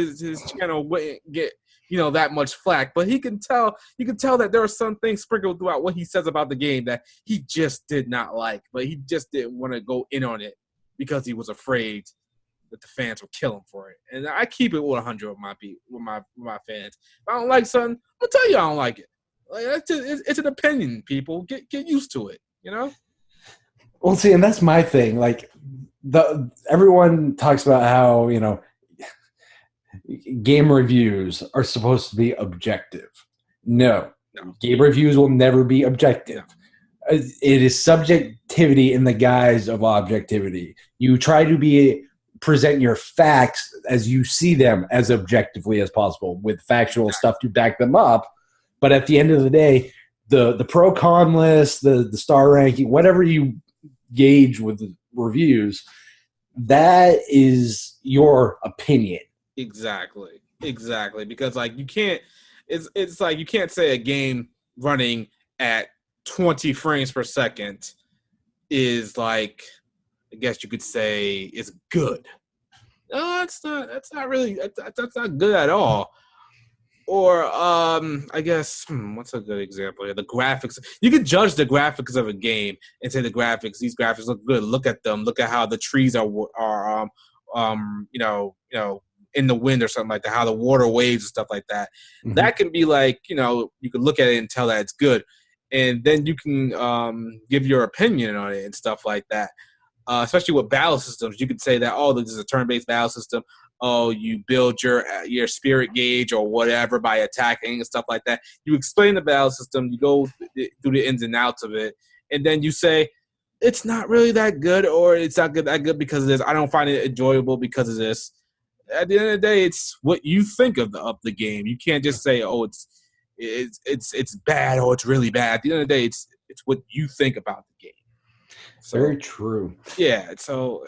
channel wouldn't get that much flack. But you can tell that there are some things sprinkled throughout what he says about the game that he just did not like, but he just didn't want to go in on it because he was afraid that the fans would kill him for it. And I keep it 100 with my fans. If I don't like something, I'll tell you I don't like it. Like it's an opinion, people. Get used to it, Well, see, and that's my thing. Like, everyone talks about how game reviews are supposed to be objective. No. Game reviews will never be objective. No. It is subjectivity in the guise of objectivity. You try to present your facts as you see them as objectively as possible with factual stuff to back them up. But at the end of the day, the pro con list, the star ranking, whatever you gauge with the reviews, that is your opinion. Exactly. Because like you can't, it's like you can't say a game running at 20 frames per second is like, I guess you could say, is good. No, that's not really that's not good at all. Or I guess what's a good example here? The graphics. You can judge the graphics of a game and say these graphics look good. Look at them. Look at how the trees are in the wind or something like that. How the water waves and stuff like that. Mm-hmm. That can be like you can look at it and tell that it's good, and then you can give your opinion on it and stuff like that. Especially with battle systems, you could say that this is a turn-based battle system. Oh, you build your spirit gauge or whatever by attacking and stuff like that. You explain the battle system, you go through the ins and outs of it, and then you say it's not really that good, or it's not that good because of this. I don't find it enjoyable because of this. At the end of the day, it's what you think of the game. You can't just say, oh, it's bad or it's really bad. At the end of the day, it's what you think about the game. So, very true. Yeah, so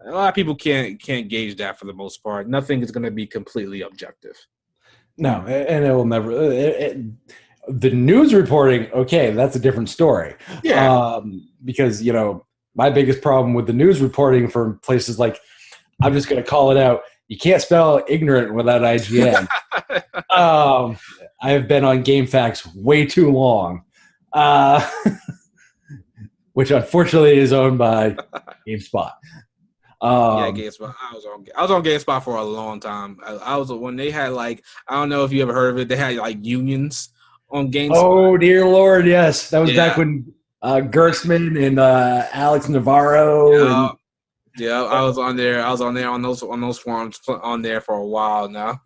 a lot of people can't gauge that for the most part. Nothing is going to be completely objective. No, and it will never. The news reporting, okay, that's a different story. Yeah. Because my biggest problem with the news reporting from places like, I'm just going to call it out. You can't spell ignorant without IGN. I have been on GameFAQs way too long. Which unfortunately is owned by GameSpot. Yeah, GameSpot. I was on GameSpot for a long time. I was when they had I don't know if you ever heard of it. They had unions on GameSpot. Oh dear Lord, yes, that was back when Gertzman and Alex Navarro. Yeah, I was on there. I was on there on those forums on there for a while now.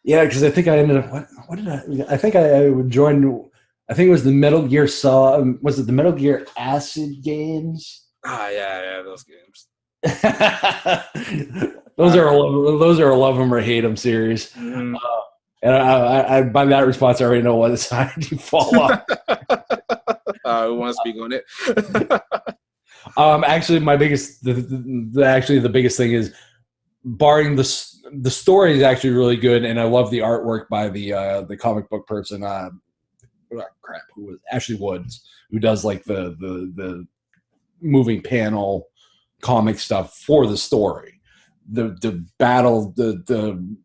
Yeah, because I think I ended up. What did I? I think I joined. I think it was the Metal Gear was it the Metal Gear Acid games? Yeah, those games. those are a love them or hate them series. Mm-hmm. And I by that response, I already know what side you fall on. We want to speak on it. Actually, my biggest, the biggest thing is, barring the story is actually really good, and I love the artwork by the comic book person. Who was Ashley Woods, who does the moving panel comic stuff for the story. The battle, the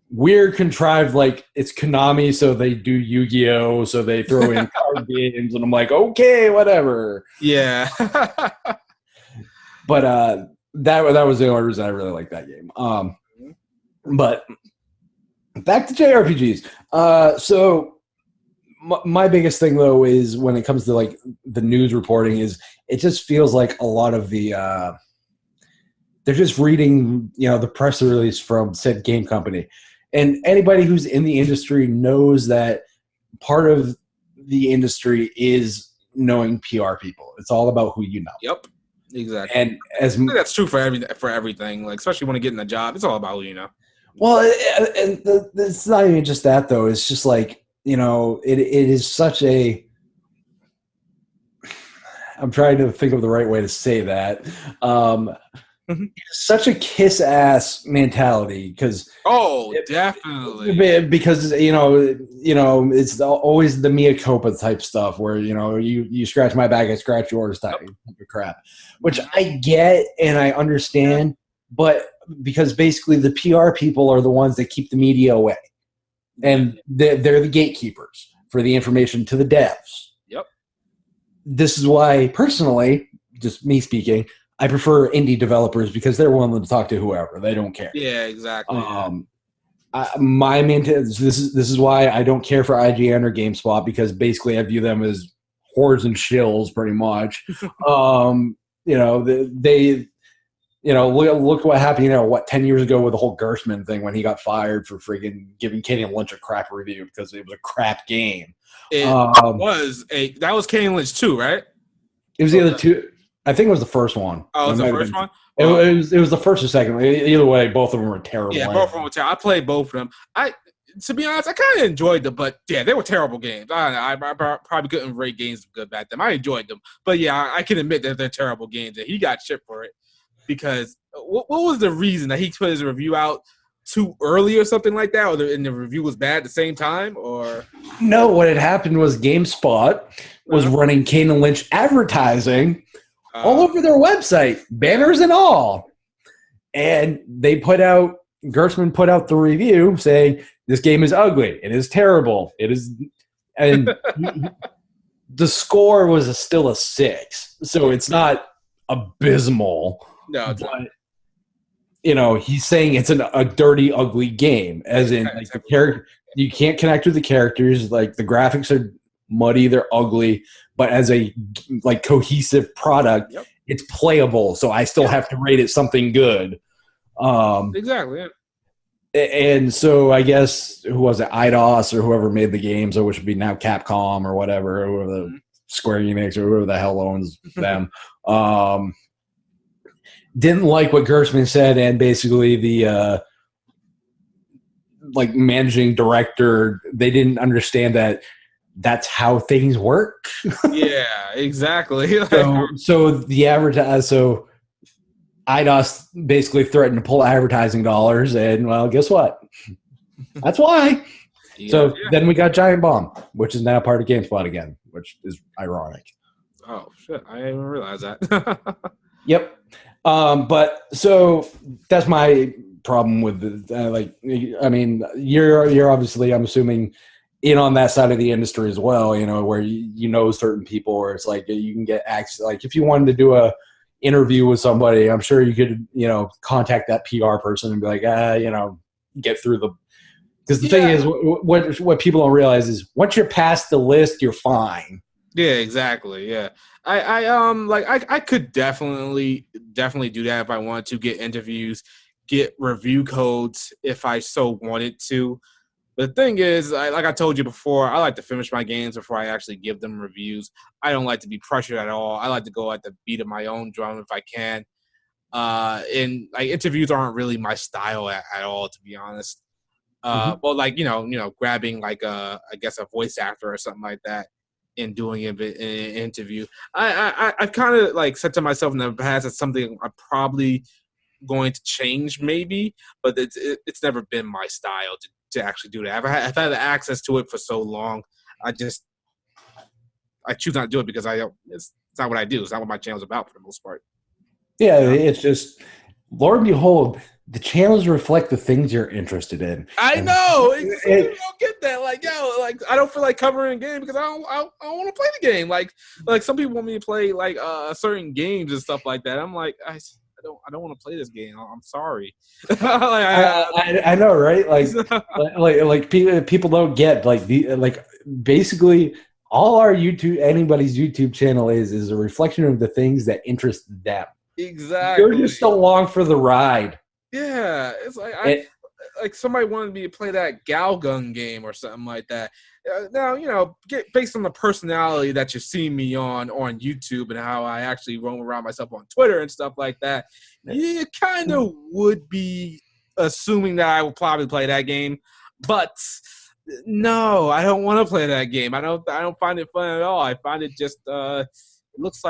weird contrived, it's Konami, so they do Yu-Gi-Oh, so they throw in card games, and I'm like, okay, whatever. Yeah. But that was the only reason I really like that game. But back to JRPGs. So my biggest thing though is when it comes to the news reporting is it just feels like a lot of the they're just reading, the press release from said game company. And anybody who's in the industry knows that part of the industry is knowing PR people. It's all about who you know. Yep, exactly. And I think that's true for everything. Like, especially when you get in a job, it's all about who you know. Well, and it's not even just that though. It's just like, it is such a. I'm trying to think of the right way to say that. It's such a kiss-ass mentality because definitely because it's always the mea culpa type stuff where you scratch my back, I scratch yours type of crap, which I get and I understand, but because basically the PR people are the ones that keep the media away, and they're the gatekeepers for the information to the devs. Yep. This is why, personally, just me speaking, I prefer indie developers because they're willing to talk to whoever. They don't care. Yeah, exactly. My main this is why I don't care for IGN or GameSpot, because basically I view them as whores and shills pretty much. Look what happened, 10 years ago with the whole Gershman thing when he got fired for friggin' giving Kenny Lynch a crap review because it was a crap game. That was Kenny Lynch too, right? It was the other two. I think it was the first one. Oh, it was the first one? It was the first or second. Either way, both of them were terrible. Yeah, both of them were terrible. I played both of them. To be honest, I kind of enjoyed them, but yeah, they were terrible games. I probably couldn't rate games good back then. I enjoyed them, but yeah, I can admit that they're terrible games, and he got shit for it because what was the reason that he put his review out too early or something like that, and the review was bad at the same time, or no? What had happened was GameSpot was running Kane and Lynch advertising all over their website, banners and all. And Gershman put out the review saying, this game is ugly. It is terrible. It is, and the score was still a 6. So it's not abysmal. No, it's not. He's saying it's a dirty, ugly game, as in like the character, you can't connect with the characters. Like the graphics are muddy, they're ugly, but as a cohesive product, it's playable. So I still have to rate it something good. Exactly. Yeah. And so I guess who was it, IDOS or whoever made the games, which would be now Capcom or whatever, or the Square Enix or whoever the hell owns them. Didn't like what Gershman said, and basically the managing director, they didn't understand that that's how things work. Yeah, exactly. so IDOS basically threatened to pull advertising dollars, and well, guess what? That's why. Then we got Giant Bomb, which is now part of GameSpot again, which is ironic. Oh shit! I didn't even realize that. Yep. But so that's my problem with you're obviously, I'm assuming, in on that side of the industry as well, where certain people, where it's like you can get access. Like if you wanted to do a interview with somebody, I'm sure you could, contact that PR person and be like, get through because the thing is, what people don't realize is once you're past the list, you're fine. Yeah, exactly. Yeah. I could definitely do that if I wanted to, get interviews, get review codes if I so wanted to. The thing is, like I told you before, I like to finish my games before I actually give them reviews. I don't like to be pressured at all. I like to go at the beat of my own drum if I can. And interviews aren't really my style at all, to be honest. Well, grabbing I guess a voice actor or something like that and doing an interview. I've kind of said to myself in the past, it's something I'm probably going to change maybe, but it's never been my style to actually do that. I've had access to it for so long. I choose not to do it because it's not what I do. It's not what my channel's about for the most part. Yeah, it's just, Lord and behold, the channels reflect the things you're interested in. I know. You don't get that. I don't feel like covering a game because I don't want to play the game. Like some people want me to play certain games and stuff like that. I'm like, I don't want to play this game. I'm sorry. I know, right? People don't get basically all our anybody's YouTube channel is a reflection of the things that interest them. You're Exactly. just along for the ride. Yeah, it's like It, like somebody wanted me to play that Galgun game or something like that. Now, based on the personality that you see me on YouTube and how I actually roam around myself on Twitter and stuff like that, you kind of would be assuming that I will probably play that game. But no, I don't want to play that game. I don't find it fun at all. I find it just it looks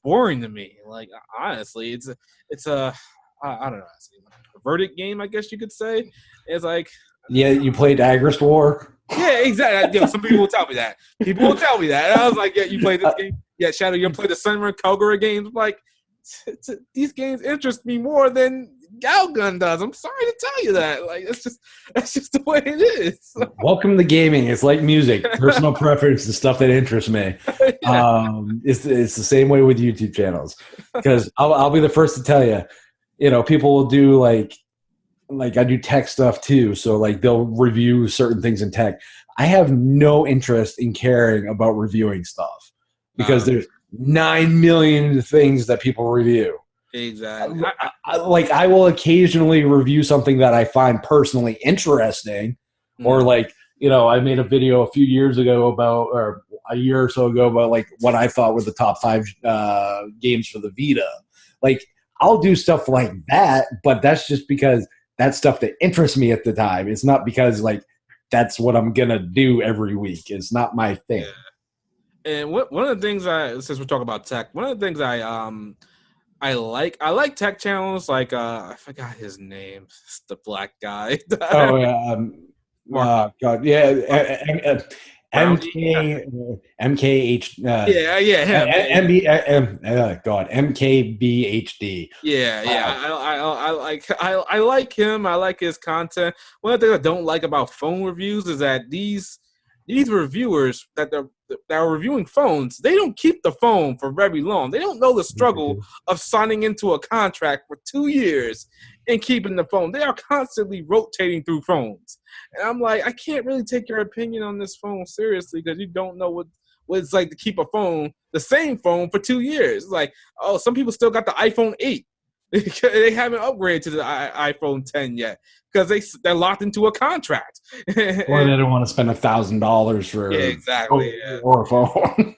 boring to me. Like, honestly, it's a I don't know, a verdict game, I guess you could say. It's like, yeah, you played Agrest War. yeah, exactly. Some people will tell me that. People will tell me that. And I was like, yeah, you played this game? Yeah, Shadow, you played the Sunrun Kogura games? Like, these games interest me more than Galgun does. I'm sorry to tell you that. Like, that's just the way it is. Welcome to gaming. It's like music. Personal preference, the stuff that interests me. Yeah. It's the same way with YouTube channels. Because I'll be the first to tell you, people will do like I do tech stuff too. So like they'll review certain things in tech. I have no interest in caring about reviewing stuff because there's 9 million things that people review. Exactly. I will occasionally review something that I find personally interesting, or like, I made a video a few years ago or a year or so ago about like what I thought were the top 5 games for the Vita. Like, I'll do stuff like that, but that's just because that's stuff that interests me at the time. It's not because like that's what I'm gonna do every week. It's not my thing. Yeah. And one of the things since we're talking about tech, one of the things I like tech channels like I forgot his name. It's the black guy. Oh yeah, God, yeah, MKH, yeah, him. God, MKBHD. Yeah. I like him. I like his content. One of the things I don't like about phone reviews is that these reviewers that are reviewing phones, they don't keep the phone for very long. They don't know the struggle of signing into a contract for 2 years and keeping the phone. They are constantly rotating through phones. And I'm like, I can't really take your opinion on this phone seriously because you don't know what it's like to keep a phone, the same phone, for 2 years. It's like, oh, some people still got the iPhone 8. They haven't upgraded to the iPhone 10 yet because they're locked into a contract. Or they don't want to spend $1,000 for exactly or a phone.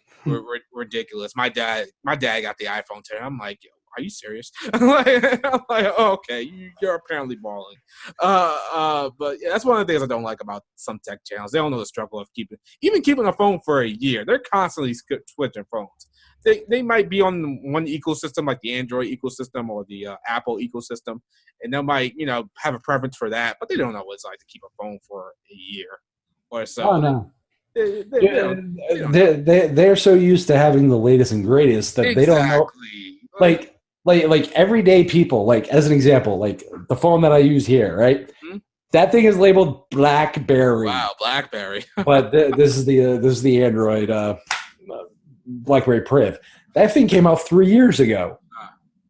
Ridiculous. My dad got the iPhone 10. I'm like, are you serious? I'm like, oh, okay, you're apparently balling. But yeah, that's one of the things I don't like about some tech channels. They don't know the struggle of keeping a phone for a year. They're constantly switching phones. They might be on one ecosystem, like the Android ecosystem or the Apple ecosystem, and they might, have a preference for that, but they don't know what it's like to keep a phone for a year or so. Oh no. They're so used to having the latest and greatest that they don't know. Like everyday people, like as an example, like the phone that I use here, right? Mm-hmm. That thing is labeled BlackBerry. Wow, BlackBerry. But this is the Android BlackBerry Priv. That thing came out 3 years ago.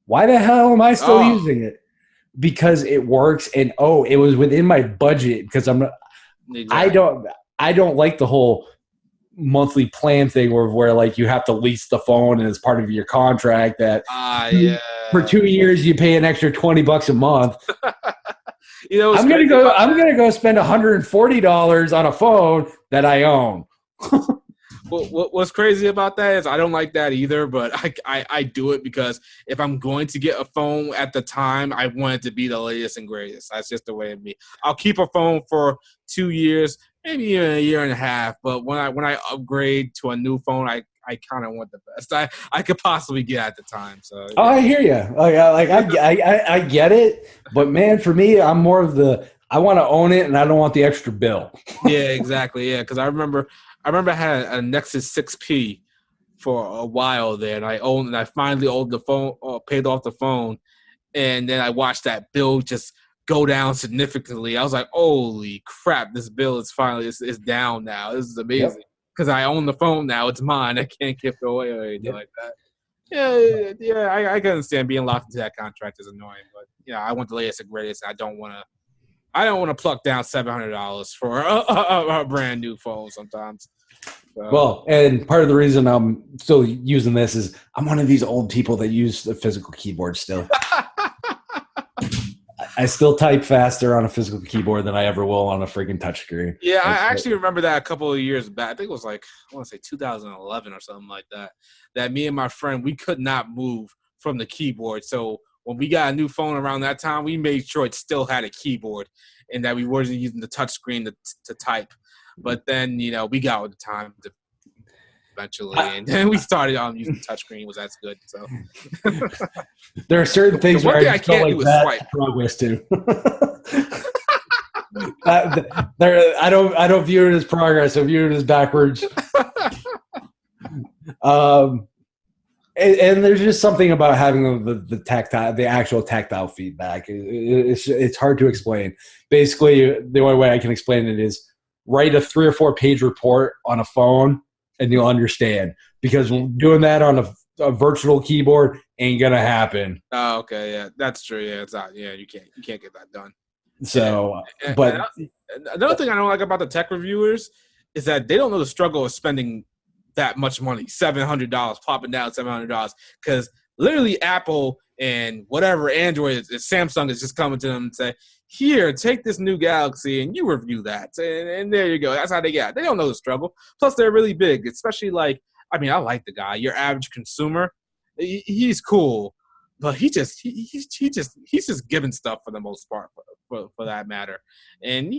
Why the hell am I still using it? Because it works, and it was within my budget. Because I don't like the whole monthly plan thing where like you have to lease the phone and it's part of your contract that for 2 years you pay an extra $20 a month. I'm gonna go spend $140 on a phone that I own. What's crazy about that is I don't like that either, but I do it because if I'm going to get a phone at the time, I want it to be the latest and greatest. That's just the way it be. I'll keep a phone for 2 years, maybe even a year and a half, but when I upgrade to a new phone, I kind of want the best I could possibly get at the time. So yeah. I hear you. I get it, but man, for me, I'm more of I want to own it and I don't want the extra bill. Yeah, exactly. Yeah, because I remember I had a Nexus 6P for a while there, and I finally owned the phone, paid off the phone, and then I watched that bill just go down significantly. I was like, holy crap, this bill is finally is down now. This is amazing. Because I own the phone now. It's mine. I can't give it away or anything like that. Yeah, I can understand being locked into that contract is annoying, but I want the latest and greatest. I don't want to pluck down $700 for a brand new phone sometimes. Well, and part of the reason I'm still using this is I'm one of these old people that use the physical keyboard still. I still type faster on a physical keyboard than I ever will on a freaking touchscreen. Yeah, I actually remember that a couple of years back. I think it was like, I want to say 2011 or something like that, that me and my friend, we could not move from the keyboard. So when we got a new phone around that time, we made sure it still had a keyboard and that we wasn't using the touchscreen to type. But then, you know, we got with the time eventually, and then we started using touchscreen. Was that's good. So there are certain things where I can't do is swipe. Progress too. I don't view it as progress. I view it as backwards. And there's just something about having the tactile, the actual tactile feedback. It's hard to explain. Basically, the only way I can explain it is write a 3 or 4 page report on a phone, and you'll understand. Because doing that on a virtual keyboard ain't gonna happen. Oh, okay, yeah, that's true. Yeah, it's not. Yeah, you can't get that done. So, but another thing I don't like about the tech reviewers is that they don't know the struggle of spending that much money, $700, popping down $700, because literally Apple and whatever Android, Samsung is just coming to them and say, here, take this new Galaxy and you review that. And there you go. That's how they get it. They don't know the struggle. Plus, they're really big, especially I like the guy. Your average consumer, he's cool, but he's just giving stuff for the most part, for that matter. And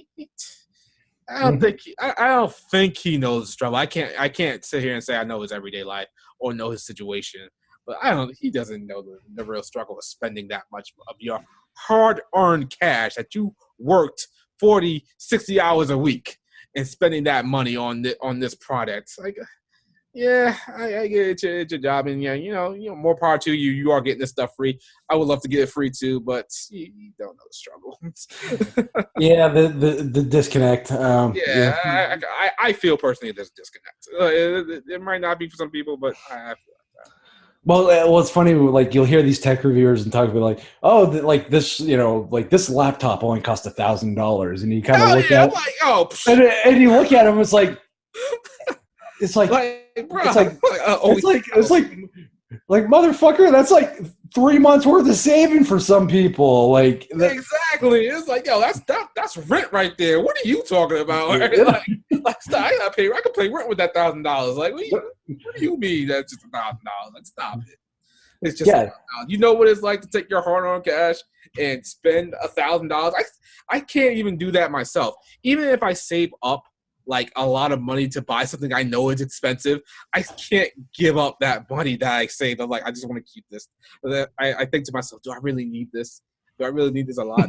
I don't think he knows the struggle. I can't sit here and say I know his everyday life or know his situation, but he doesn't know the real struggle of spending that much of your hard-earned cash that you worked 40, 60 hours a week and spending that money on this product. Like, yeah, I get it. It's your job, and yeah, you know, more power to you. You are getting this stuff free. I would love to get it free too, but you don't know the struggle. Yeah, the disconnect. I feel personally there's a disconnect. It might not be for some people, but I feel like that. Well, it's funny. Like you'll hear these tech reviewers and talk about like, oh, like this, you know, like this laptop only cost $1,000, and you kind of look at, like, oh, and you look at them, it's like. It's like, bro, it's like motherfucker, that's like 3 months worth of saving for some people. Like exactly, it's like, yo, that's rent right there. What are you talking about? I can pay rent with that $1,000. Like, what do you mean that's just $1,000? Like, stop it. It's just you know what it's like to take your hard-earned cash and spend $1,000. I can't even do that myself. Even if I save up like a lot of money to buy something I know is expensive, I can't give up that money that I saved. I'm like, I just want to keep this. But then I think to myself, do I really need this? Do I really need this a lot?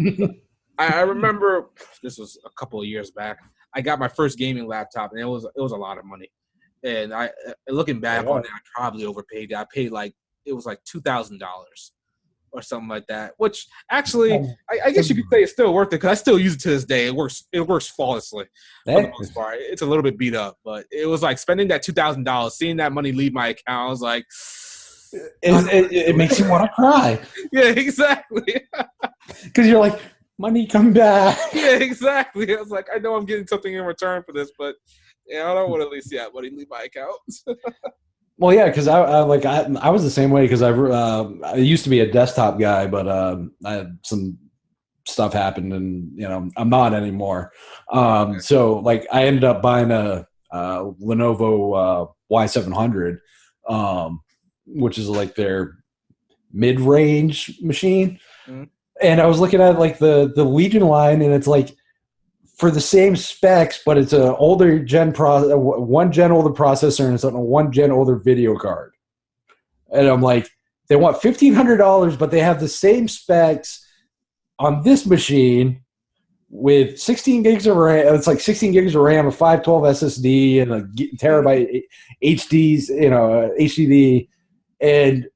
I remember this was a couple of years back. I got my first gaming laptop, and it was a lot of money. And looking back on it, I probably overpaid. I paid it was like $2,000. Or something like that, which actually I guess you could say it's still worth it because I still use it to this day. It works flawlessly for the most part. It's a little bit beat up, but it was like spending that $2,000, seeing that money leave my account. I was like, it makes you want to cry. Yeah, exactly. Because you're like, money come back. Yeah, exactly. I was like, I know I'm getting something in return for this, but I don't want to at least see that money leave my account. Well, yeah, because I was the same way because I used to be a desktop guy, but I had some stuff happened, and you know I'm not anymore. So like I ended up buying a Lenovo Y700, which is like their mid-range machine, and I was looking at like the Legion line, and it's like for the same specs, but it's an older gen one gen older processor and it's a 1 gen older video card. And I'm like, they want $1,500, but they have the same specs on this machine with 16 gigs of RAM. It's like 16 gigs of RAM, a 512 SSD, and a terabyte HDs, HDD, and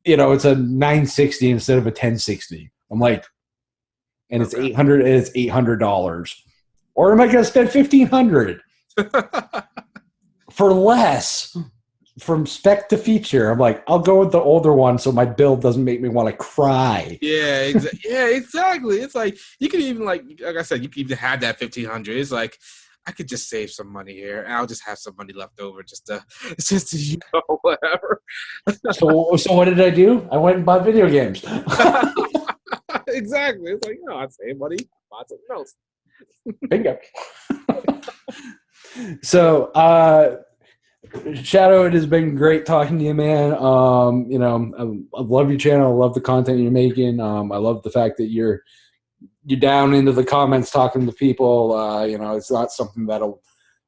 it's a 960 instead of a 1060. I'm like, and it's $800. And it's $800. Or am I going to spend $1,500 for less from spec to feature? I'm like, I'll go with the older one so my build doesn't make me want to cry. Yeah, exactly. It's like you can even like I said, you can even have that $1,500. It's like I could just save some money here, and I'll just have some money left over just to whatever. So what did I do? I went and bought video games. Exactly. It's like, I'd save money, buy something else. Bingo. So, Shadow, it has been great talking to you, man. I love your channel. I love the content you're making. I love the fact that you're down into the comments talking to people. It's not something that a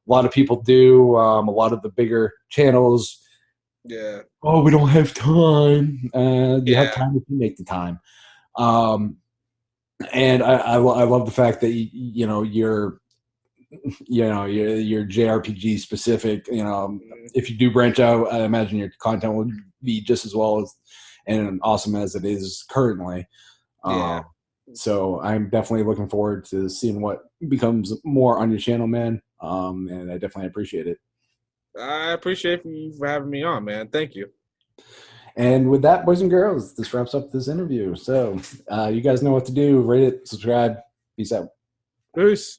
lot of people do. A lot of the bigger channels, Yeah. oh, we don't have time. You have Yeah. time if you make the time. And I love the fact that you're JRPG specific. If you do branch out, I imagine your content will be just as well as and awesome as it is currently. Yeah. So I'm definitely looking forward to seeing what becomes more on your channel, man. And I definitely appreciate it. I appreciate you for having me on, man. Thank you. And with that, boys and girls, this wraps up this interview. So you guys know what to do. Rate it, subscribe. Peace out. Peace.